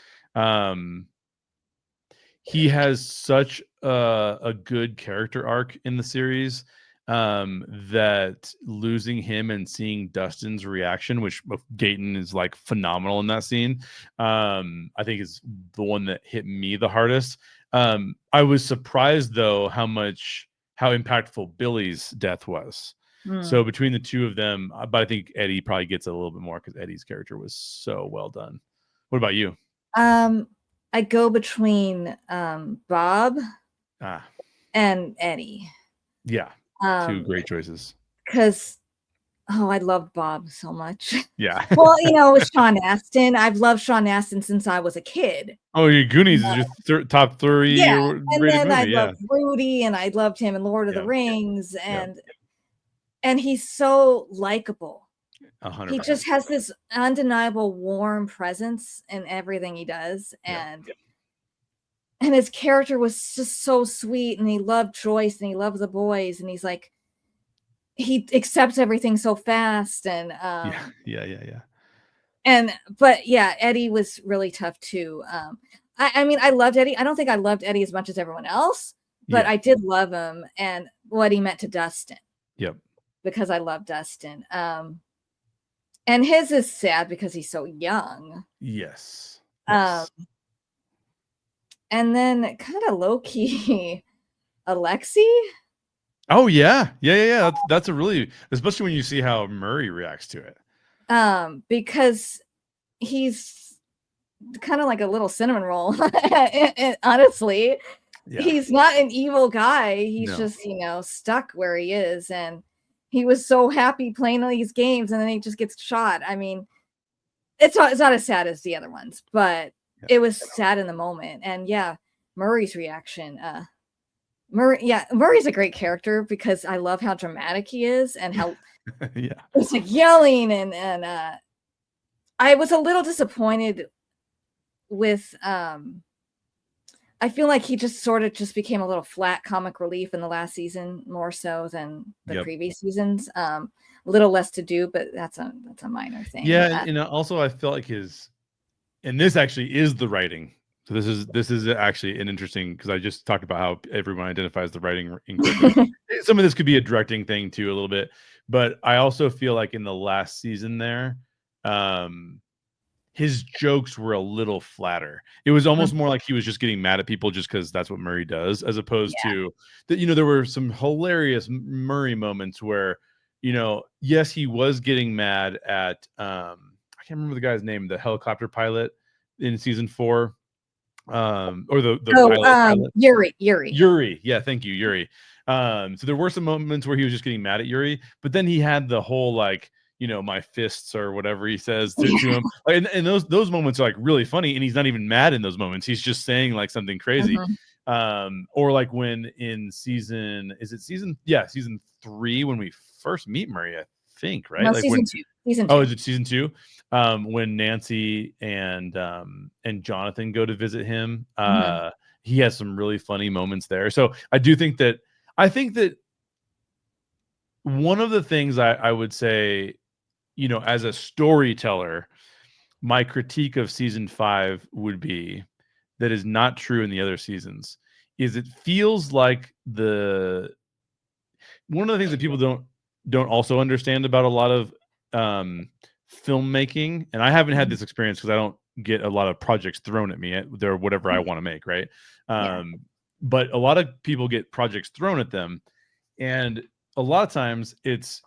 He has such a good character arc in the series, that losing him and seeing Dustin's reaction, which Gaten is like phenomenal in that scene, I think is the one that hit me the hardest. I was surprised, though, how impactful Billy's death was. So between the two of them, but I think Eddie probably gets a little bit more, because Eddie's character was so well done. What about you? I go between Bob and Eddie. Yeah, two great choices. Because I love Bob so much. Yeah. Well, with Sean Astin, I've loved Sean Astin since I was a kid. Oh, your Goonies is your top 3. Yeah, and then I loved Rudy, and I loved him in Lord of the Rings, and he's so likable. 100%. He just has this undeniable warm presence in everything he does, and his character was just so sweet, and he loved Joyce, and he loved the boys, and he's like, he accepts everything so fast, and but yeah, Eddie was really tough too. I mean, I loved Eddie. I don't think I loved Eddie as much as everyone else, but I did love him and what he meant to Dustin. Yep. Because I love Dustin. And his is sad because he's so young. Yes. And then kind of low key, Alexi. Oh yeah. That's a really, especially when you see how Murray reacts to it. Because he's kind of like a little cinnamon roll. Honestly, he's not an evil guy. He's just, stuck where he is, and he was so happy playing all these games, and then he just gets shot. I mean, it's not as sad as the other ones, but it was sad in the moment. And Murray's reaction. Murray's a great character because I love how dramatic he is and how it's like yelling and I was a little disappointed with I feel like he just sort of just became a little flat comic relief in the last season, more so than the previous seasons. A little less to do, but that's a minor thing. Yeah, and also I felt like and this actually is the writing. So this is actually an interesting, because I just talked about how everyone identifies the writing incorrectly. Some of this could be a directing thing too, a little bit, but I also feel like in the last season there, his jokes were a little flatter. It was almost more like he was just getting mad at people just because that's what Murray does, as opposed to that. There were some hilarious Murray moments where, yes, he was getting mad at I can't remember the guy's name, the helicopter pilot in season 4, or the pilot. Yuri. Yeah, thank you, Yuri. So there were some moments where he was just getting mad at Yuri, but then he had the whole like, my fists or whatever he says to him. And those moments are like really funny. And he's not even mad in those moments. He's just saying like something crazy. Or like when in season 3, when we first meet Murray, I think, right? No, like season 2. Season 2. Oh, is it season 2? When Nancy and Jonathan go to visit him, he has some really funny moments there. So I think that one of the things I would say, as a storyteller, my critique of season 5 would be that is not true in the other seasons, is it feels like one of the things that people don't also understand about a lot of filmmaking, and I haven't had this experience because I don't get a lot of projects thrown at me. They're whatever I want to make, right? But a lot of people get projects thrown at them, and a lot of times it's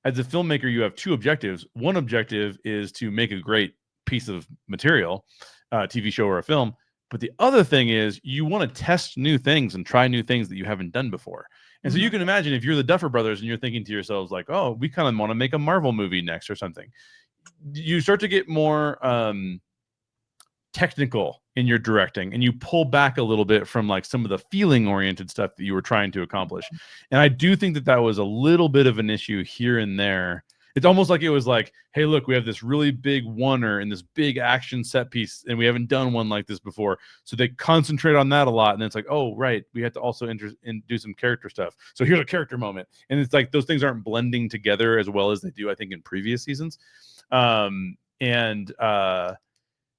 as a filmmaker, you have two objectives. One objective is to make a great piece of material, TV show or a film. But the other thing is you want to test new things and try new things that you haven't done before. And so you can imagine if you're the Duffer Brothers and you're thinking to yourselves like, oh, we kind of want to make a Marvel movie next or something. You start to get more technical in your directing, and you pull back a little bit from like some of the feeling oriented stuff that you were trying to accomplish. And I do think that was a little bit of an issue here and there. It's almost like it was like, hey, look, we have this really big oneer and this big action set piece, and we haven't done one like this before. So they concentrate on that a lot. And then it's like, oh, right, we have to also do some character stuff. So here's a character moment. And it's like those things aren't blending together as well as they do, I think, in previous seasons.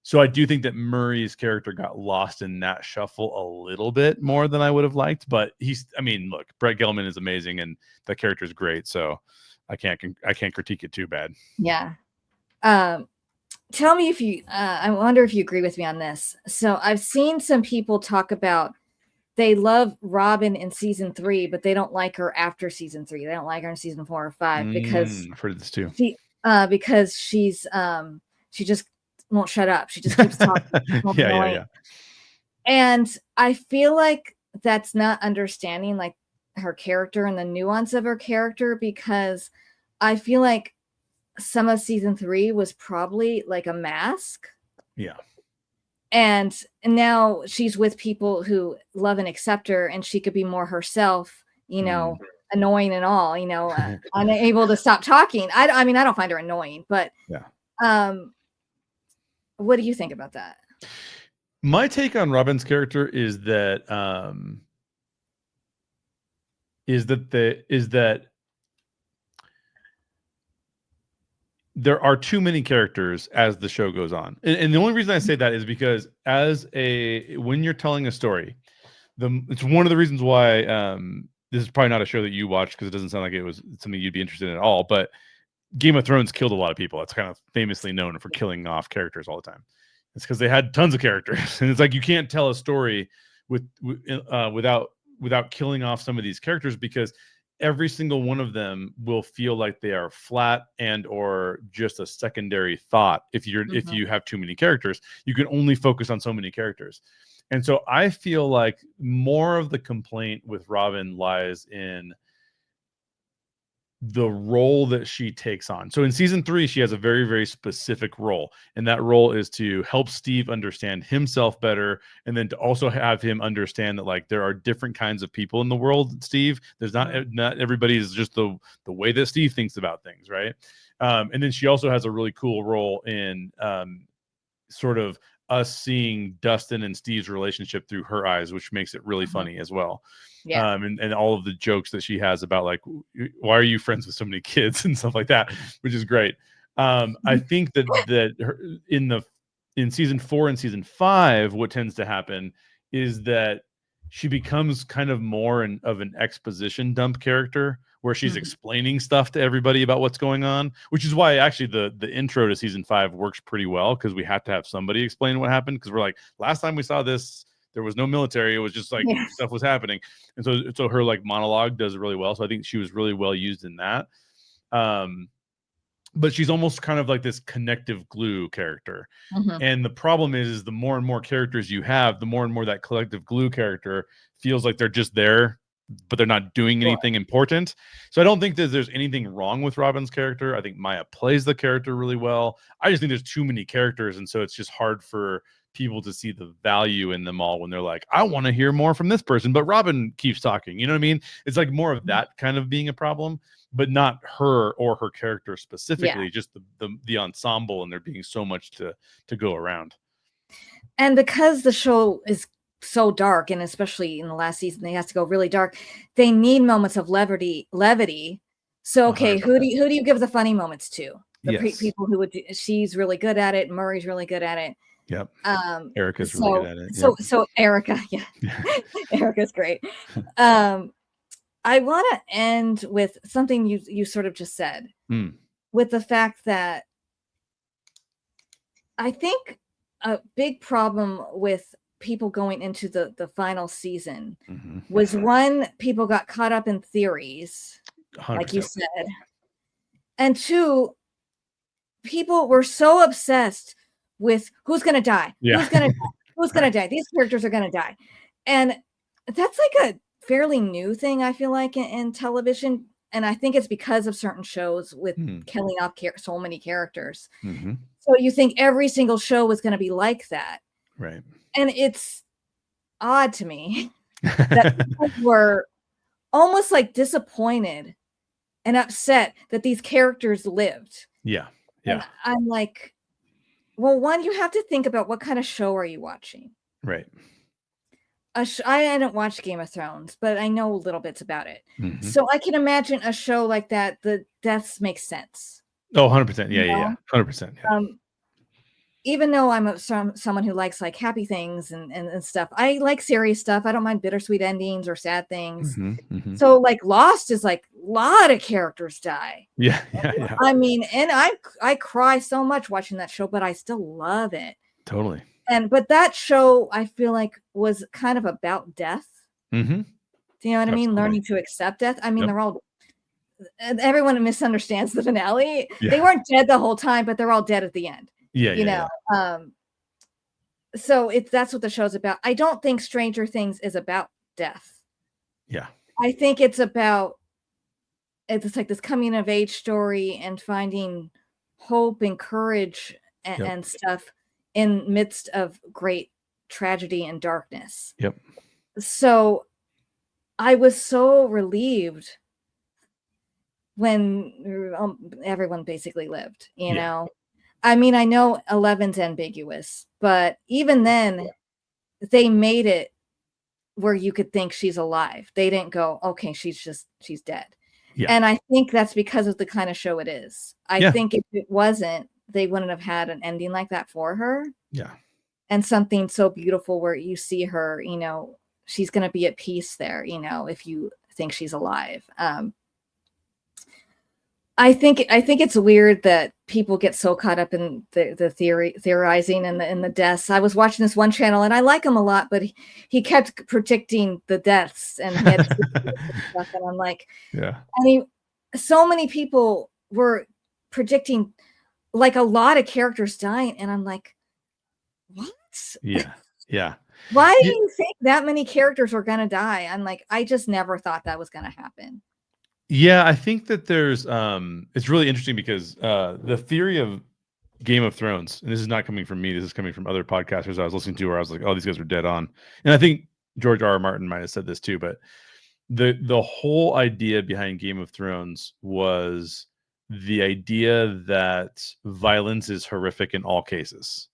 So I do think that Murray's character got lost in that shuffle a little bit more than I would have liked. But look, Brett Gelman is amazing, and the character is great. So I can't critique it too bad. Yeah. Tell me if you, I wonder if you agree with me on this. So I've seen some people talk about they love Robin in season 3, but they don't like her after season 3. They don't like her in season 4 or 5 because I've heard this too. Because she's she just won't shut up. She just keeps talking. Yeah. And I feel like that's not understanding like her character and the nuance of her character, because I feel like some of season 3 was probably like a mask. Yeah. And now she's with people who love and accept her, and she could be more herself, annoying and all, unable to stop talking. I don't find her annoying, but what do you think about that? My take on Robin's character is that there are too many characters as the show goes on. And the only reason I say that is because when you're telling a story, it's one of the reasons why this is probably not a show that you watched, because it doesn't sound like it was something you'd be interested in at all. But Game of Thrones killed a lot of people. It's kind of famously known for killing off characters all the time. It's because they had tons of characters, and it's like you can't tell a story without killing off some of these characters, because every single one of them will feel like they are flat and or just a secondary thought. If you have too many characters, you can only focus on so many characters. And so I feel like more of the complaint with Robin lies in the role that she takes on. So in season 3, she has a very, very specific role. And that role is to help Steve understand himself better. And then to also have him understand that, like, there are different kinds of people in the world, Steve. There's not everybody is just the way that Steve thinks about things. Right. And then she also has a really cool role in sort of us seeing Dustin and Steve's relationship through her eyes, which makes it really funny as well. Yeah. And all of the jokes that she has about, like, why are you friends with so many kids and stuff like that, which is great. I think that in season 4 and season 5, what tends to happen is that she becomes kind of more of an exposition dump character, where she's explaining stuff to everybody about what's going on, which is why actually the intro to season 5 works pretty well, because we have to have somebody explain what happened, because we're like, last time we saw this, there was no military. It was just like stuff was happening. And so her, like, monologue does really well. So I think she was really well used in that. But she's almost kind of like this connective glue character. And the problem is the more and more characters you have, the more and more that collective glue character feels like they're just there, but they're not doing anything important. So I don't think that there's anything wrong with Robin's character. I think Maya plays the character really well. I just think there's too many characters. And so it's just hard for people to see the value in them all when they're like, I want to hear more from this person, but Robin keeps talking. You know what I mean? It's like more of that kind of being a problem, but not her or her character specifically, just the ensemble, and there being so much to go around. And because the show is so dark, and especially in the last season, they have to go really dark, they need moments of levity. So, okay, 100%. Who do you give the funny moments to? People who would she's really good at it. Murray's really good at it. Yep. Erica's really good at it. So Erica, Erica's great. I want to end with something you sort of just said, with the fact that I think a big problem with people going into the final season was, one, people got caught up in theories, 100%. Like you said, and 2, people were so obsessed with who's going to die, who's going to die, who's going to die. These characters are going to die. And that's like a fairly new thing, I feel like, in television. And I think it's because of certain shows with killing off so many characters. So you think every single show was going to be like that. Right. And it's odd to me that people were almost like disappointed and upset that these characters lived. Yeah. And I'm like, well, one, you have to think about what kind of show are you watching? Right. I hadn't watched Game of Thrones, but I know little bits about it. So I can imagine a show like that, the deaths make sense. Oh, 100%. Yeah. 100%. Yeah. Even though I'm someone who likes, like, happy things and stuff, I like serious stuff. I don't mind bittersweet endings or sad things. So, like, Lost is like a lot of characters die. Yeah. I mean, and I cry so much watching that show, but I still love it. Totally. But that show, I feel like, was kind of about death. Do you know what I mean? Learning to accept death. I mean, everyone misunderstands the finale. They weren't dead the whole time, but they're all dead at the end. So that's what the show's about. I don't think Stranger Things is about death. Yeah. I think it's like this coming of age story and finding hope and courage and stuff in midst of great tragedy and darkness. Yep. So I was so relieved when everyone basically lived, you know? I mean, I know 11's ambiguous, but even then they made it where you could think she's alive. They didn't go, okay, she's dead. Yeah. And I think that's because of the kind of show it is. I Yeah. think if it wasn't, they wouldn't have had an ending like that for her. Yeah. And something so beautiful where you see her, she's going to be at peace there, if you think she's alive. I think it's weird that people get so caught up in the theorizing and the deaths. I was watching this one channel and I like him a lot, but he kept predicting the deaths and he had stuff, and I'm like, yeah. So many people were predicting like a lot of characters dying, and I'm like, what? Yeah. Yeah. Why do you think that many characters were gonna die? I'm like, I just never thought that was gonna happen. Yeah, I think that there's it's really interesting because the theory of Game of Thrones, and this is not coming from me, this is coming from other podcasters I was listening to where I was like, oh, these guys are dead on. And I think George R. R. Martin might have said this too, but the whole idea behind Game of Thrones was the idea that violence is horrific in all cases.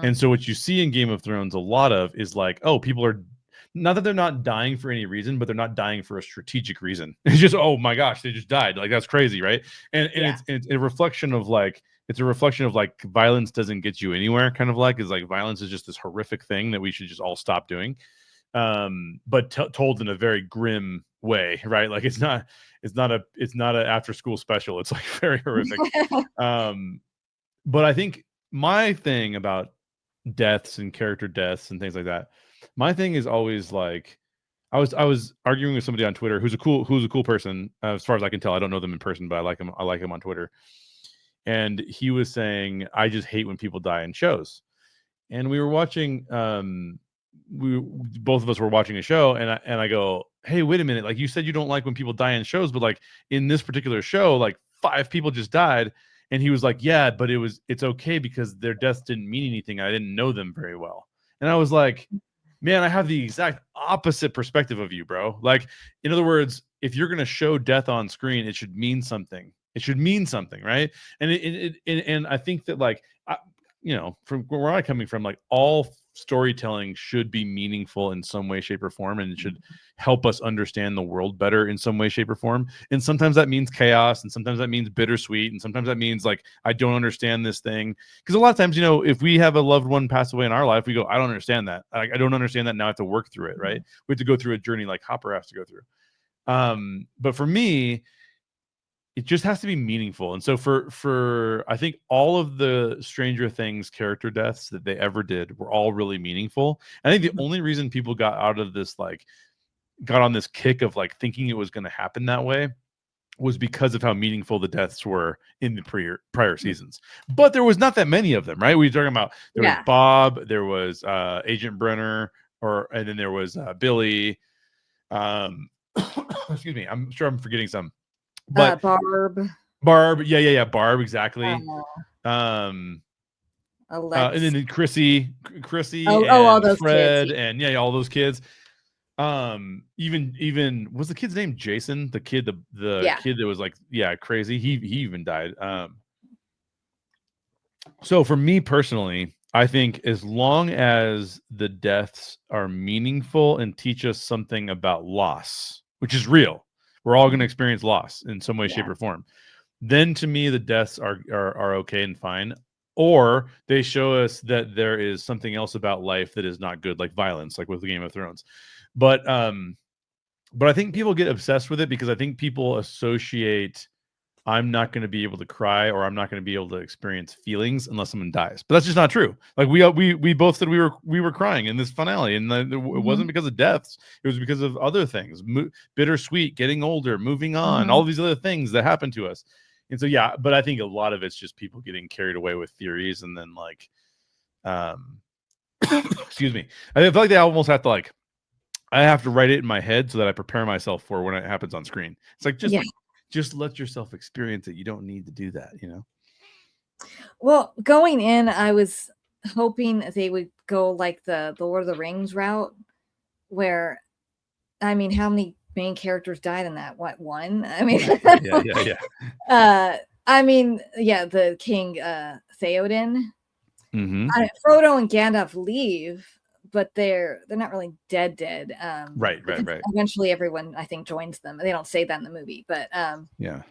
And so what you see in Game of Thrones a lot of is like, oh, people are not that they're not dying for any reason, but they're not dying for a strategic reason. It's just, oh my gosh, they just died. Like, that's crazy, right? And it's a reflection of like, violence doesn't get you anywhere, kind of like, is like violence is just this horrific thing that we should just all stop doing. But told in a very grim way, right? Like it's not a after school special. It's like very horrific. But I think my thing about deaths and character deaths and things like that, my thing is always like, I was arguing with somebody on Twitter who's a cool person, as far as I can tell. I don't know them in person, but I like him on Twitter. And he was saying, I just hate when people die in shows. And we were watching both of us were watching a show, and I go, hey, wait a minute, like you said you don't like when people die in shows, but like in this particular show, like 5 people just died. And he was like, yeah, but it's okay because their deaths didn't mean anything. I didn't know them very well. And I was like, man, I have the exact opposite perspective of you, bro. Like, in other words, if you're going to show death on screen, it should mean something. It should mean something, right? And and I think that, like, from where I'm coming from, like, all storytelling should be meaningful in some way, shape, or form, and it should help us understand the world better in some way, shape, or form. And sometimes that means chaos, and sometimes that means bittersweet, and sometimes that means like, I don't understand this thing. Because a lot of times, if we have a loved one pass away in our life, we go, I don't understand that. I don't understand that. Now I have to work through it, right? We have to go through a journey like Hopper has to go through. But for me, it just has to be meaningful. And so for I think all of the Stranger Things character deaths that they ever did were all really meaningful. I think the only reason people got on this kick of like thinking it was going to happen that way was because of how meaningful the deaths were in the prior seasons. But there was not that many of them, right? We were talking about was Bob, there was Agent Brenner, and then there was Billy. Excuse me, I'm sure I'm forgetting some. But Barb, yeah, Barb, exactly. And then Chrissy, all those Fred, kids. and all those kids. Even was the kid's name Jason? The kid, the kid that was like, crazy. He even died. So for me personally, I think as long as the deaths are meaningful and teach us something about loss, which is real, we're all going to experience loss in some way, shape, or form. Then to me, the deaths are okay and fine. Or they show us that there is something else about life that is not good, like violence, like with the Game of Thrones. But I think people get obsessed with it because I think people associate, I'm not going to be able to cry or I'm not going to be able to experience feelings unless someone dies. But that's just not true. Like we both said we were crying in this finale, and it wasn't because of deaths. It was because of other things, bittersweet, getting older, moving on, all these other things that happen to us. And so, but I think a lot of it's just people getting carried away with theories, and then like, excuse me, I feel like they almost have to I have to write it in my head so that I prepare myself for when it happens on screen. It's like, just let yourself experience it. You don't need to do that, Well, going in, I was hoping they would go like the Lord of the Rings route, where, I mean, how many main characters died in that? What, one? I mean, I mean, the king Theoden. Frodo and Gandalf leave, but they're not really dead. Right. Eventually everyone, I think, joins them. They don't say that in the movie, but yeah.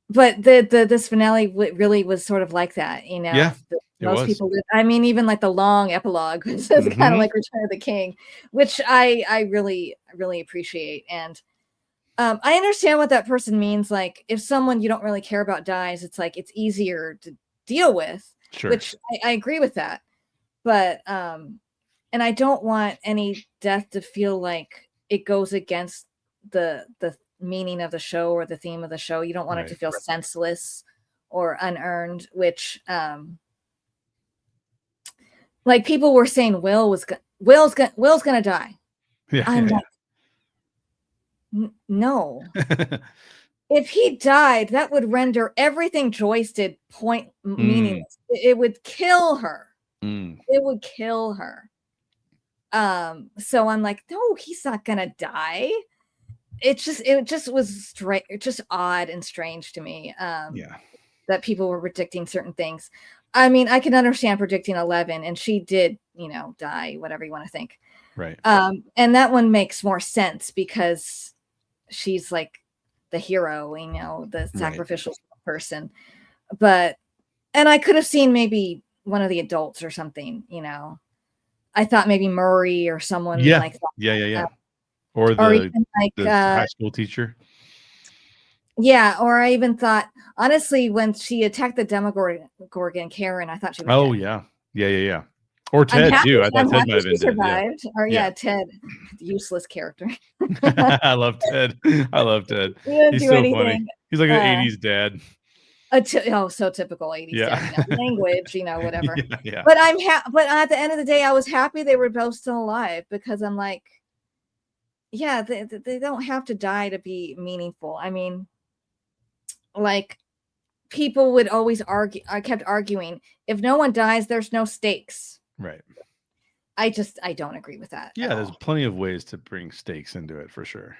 But this finale really was sort of like that, you know. Yeah, Most people, I mean, even like the long epilogue was kind of like Return of the King, which I really appreciate. And I understand what that person means. Like, if someone you don't really care about dies, it's like it's easier to deal with. Sure. Which I agree with that. But and I don't want any death to feel like it goes against the meaning of the show or the theme of the show. You don't want it to feel senseless or unearned, which like people were saying Will's gonna die. Yeah. I'm like, no. If he died, that would render everything Joyce did meaningless. It would kill her. It would kill her. So I'm like, no, he's not gonna die. It just was strange, just odd and strange to me. That people were predicting certain things. I mean, I can understand predicting 11, and she did, you know, die, whatever you want to think. Right. And that one makes more sense because she's like the hero, you know, the sacrificial person. But, and I could have seen maybe one of the adults or something, you know. I thought maybe Murray or someone like that. Yeah. Or even like the high school teacher. Yeah, or I even thought, honestly, when she attacked the Demogorgon, Karen, I thought she was dead. Yeah. Or Ted too. I thought Ted might have been survived. Or Ted, useless character. I love Ted. He's so funny. He's like an 80s dad. So typical 80s dad, you know, language, you know, whatever. Yeah. But but at the end of the day, I was happy they were both still alive because I'm like, yeah, they don't have to die to be meaningful. I mean, like, people would always argue. I kept arguing, if no one dies, there's no stakes. Right. I don't agree with that. Yeah, there's plenty of ways to bring stakes into it for sure.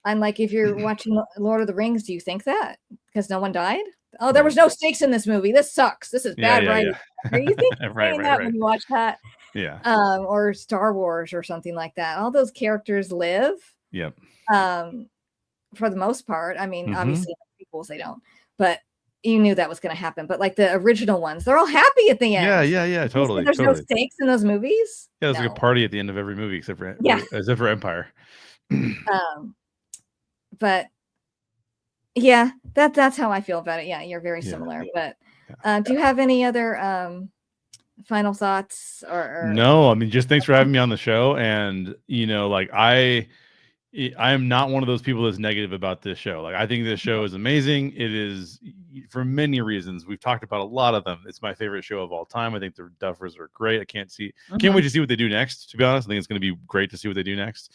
I'm like, if you're watching Lord of the Rings, do you think that? Because no one died? Oh, there was no stakes in this movie. This sucks. This is bad writing. Are you thinking that when you watch that? Yeah. Or Star Wars or something like that. All those characters live. Yep. For the most part. I mean, obviously in prequels they don't, but you knew that was going to happen. But like the original ones, they're all happy at the end. Yeah, totally. There's no stakes in those movies. Yeah, there's like a party at the end of every movie except for Empire. But yeah, that's how I feel about it. Yeah, you're very similar. But do you have any other final thoughts or No, I mean, just thanks for having me on the show. And you know, like I am not one of those people that's negative about this show. Like, I think this show is amazing. It is for many reasons. We've talked about a lot of them. It's my favorite show of all time. I think the Duffers are great. I can't wait to see what they do next. To be honest, I think it's going to be great to see what they do next.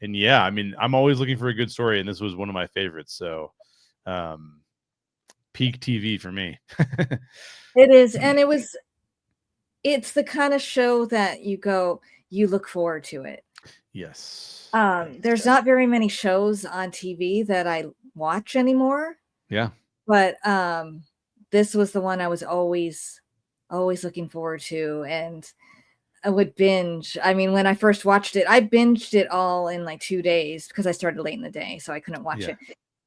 And yeah, I mean, I'm always looking for a good story, and this was one of my favorites. So, peak TV for me. It is, and it's the kind of show that you look forward to it. Yes. There's not very many shows on TV that I watch anymore. Yeah. But this was the one I was always looking forward to, and I would binge. I mean, when I first watched it, I binged it all in like 2 days because I started late in the day, so I couldn't watch it.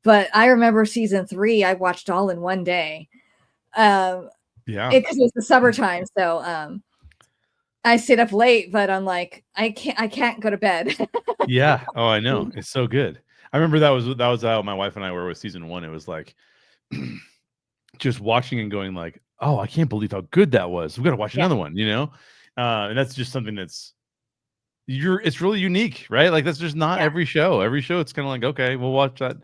But I remember season 3, I watched all in one day. Because it was the summertime, so I stayed up late, but I'm like, I can't go to bed. Yeah. Oh, I know. It's so good. I remember that was how my wife and I were with season 1. It was like just watching and going like, oh, I can't believe how good that was. We've got to watch another one, you know? And that's just something it's really unique, right? Like, that's just not every show. Every show, it's kind of like, okay, we'll watch that.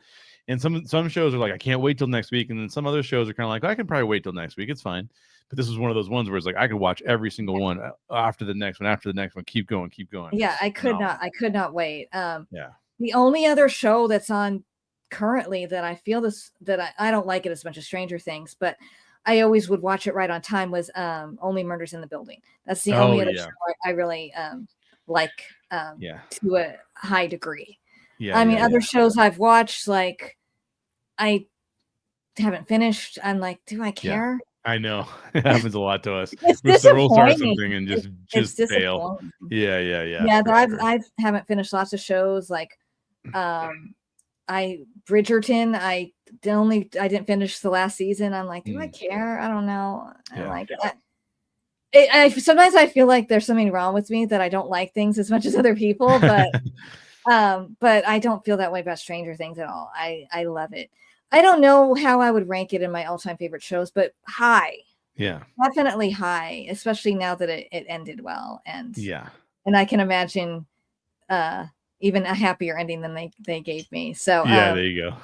And some shows are like, I can't wait till next week. And then some other shows are kind of like, I can probably wait till next week. It's fine. But this was one of those ones where it's like, I could watch every single one after the next one, keep going. Yeah, I could not wait. The only other show that's on currently that I feel that I don't like it as much as Stranger Things, but I always would watch it right on time was Only Murders in the Building. That's the only other show I really like to a high degree. I mean, other shows I've watched, like, I haven't finished. I'm like, do I care? I know. It happens a lot to us. It's We'll start disappointing. something and It's just fail. disappointing. Yeah. Yeah, For I've sure. I haven't finished lots of shows like Bridgerton. I didn't finish the last season. I'm like, do I care? I don't know. Yeah. Like sometimes I feel like there's something wrong with me that I don't like things as much as other people, but I don't feel that way about Stranger Things at all. I love it. I don't know how I would rank it in my all-time favorite shows, but high. Yeah. Definitely high, especially now that it ended well. And Yeah. and I can imagine even a happier ending than they gave me. So Yeah, there you go.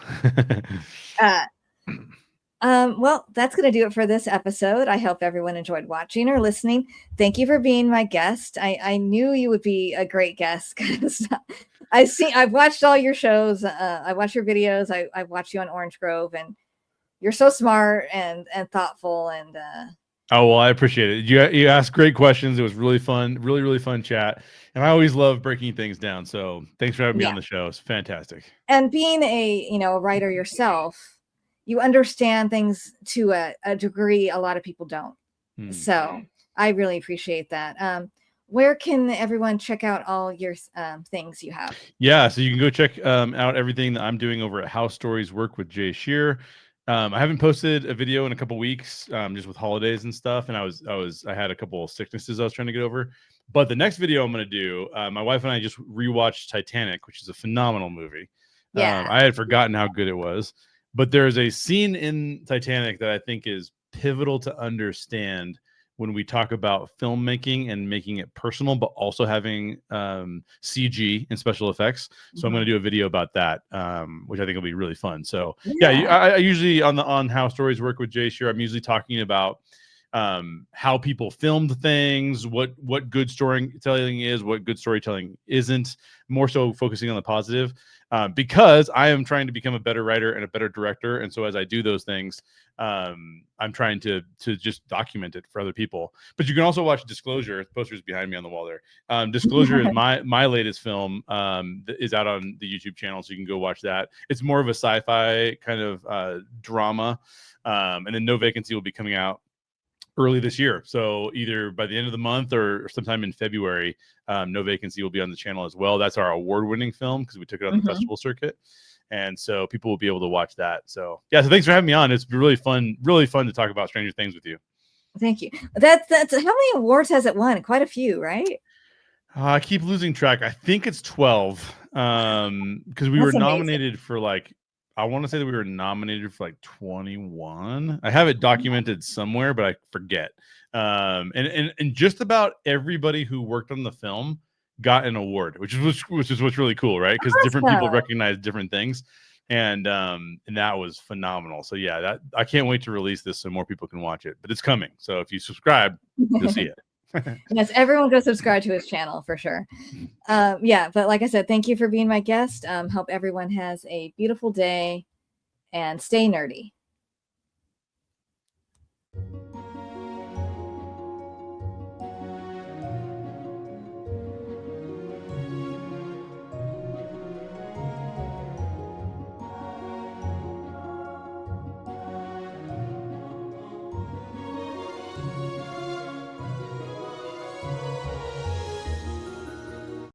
Well, that's going to do it for this episode. I hope everyone enjoyed watching or listening. Thank you for being my guest. I knew you would be a great guest because I've watched all your shows. I watched your videos. I watched you on Orange Grove, and you're so smart and thoughtful. And Oh, well, I appreciate it. You asked great questions. It was really fun, really fun chat. And I always love breaking things down. So thanks for having me on the show. It's fantastic. And being a writer yourself, you understand things to a degree a lot of people don't. So I really appreciate that. Where can everyone check out all your things you have? Yeah, so you can go check out everything that I'm doing over at House Stories Work with Jay Sherer. I haven't posted a video in a couple weeks, just with holidays and stuff, and I had a couple of sicknesses I was trying to get over. But the next video I'm going to do, my wife and I just rewatched Titanic, which is a phenomenal movie. Yeah, I had forgotten how good it was, but there's a scene in Titanic that I think is pivotal to understand when we talk about filmmaking and making it personal, but also having CG and special effects. So I'm going to do a video about that, which I think will be really fun. So I usually on How Stories Work with Jay Sherer, I'm usually talking about how people filmed things, what good storytelling is, what good storytelling isn't, more so focusing on the positive, because I am trying to become a better writer and a better director. And so as I do those things, I'm trying to just document it for other people. But you can also watch Disclosure. The poster's behind me on the wall there. Disclosure is my latest film, that is out on the YouTube channel, so you can go watch that. It's more of a sci-fi kind of drama, and then No Vacancy will be coming out early this year. So either by the end of the month or sometime in February, No Vacancy will be on the channel as well. That's our award-winning film because we took it on the festival circuit. And so people will be able to watch that. So yeah, so thanks for having me on. It's really fun to talk about Stranger Things with you. Thank you. That's how many awards has it won? Quite a few, right? I keep losing track. I think it's 12. Because we were nominated for I want to say that we were nominated for 21. I have it documented somewhere, but I forget. And just about everybody who worked on the film got an award, which is what's really cool, right? Because different people recognize different things, and that was phenomenal. So yeah, that I can't wait to release this so more people can watch it. But it's coming, so if you subscribe, you'll see it. Yes, everyone go subscribe to his channel for sure. Yeah, but like I said, thank you for being my guest. Hope everyone has a beautiful day and stay nerdy.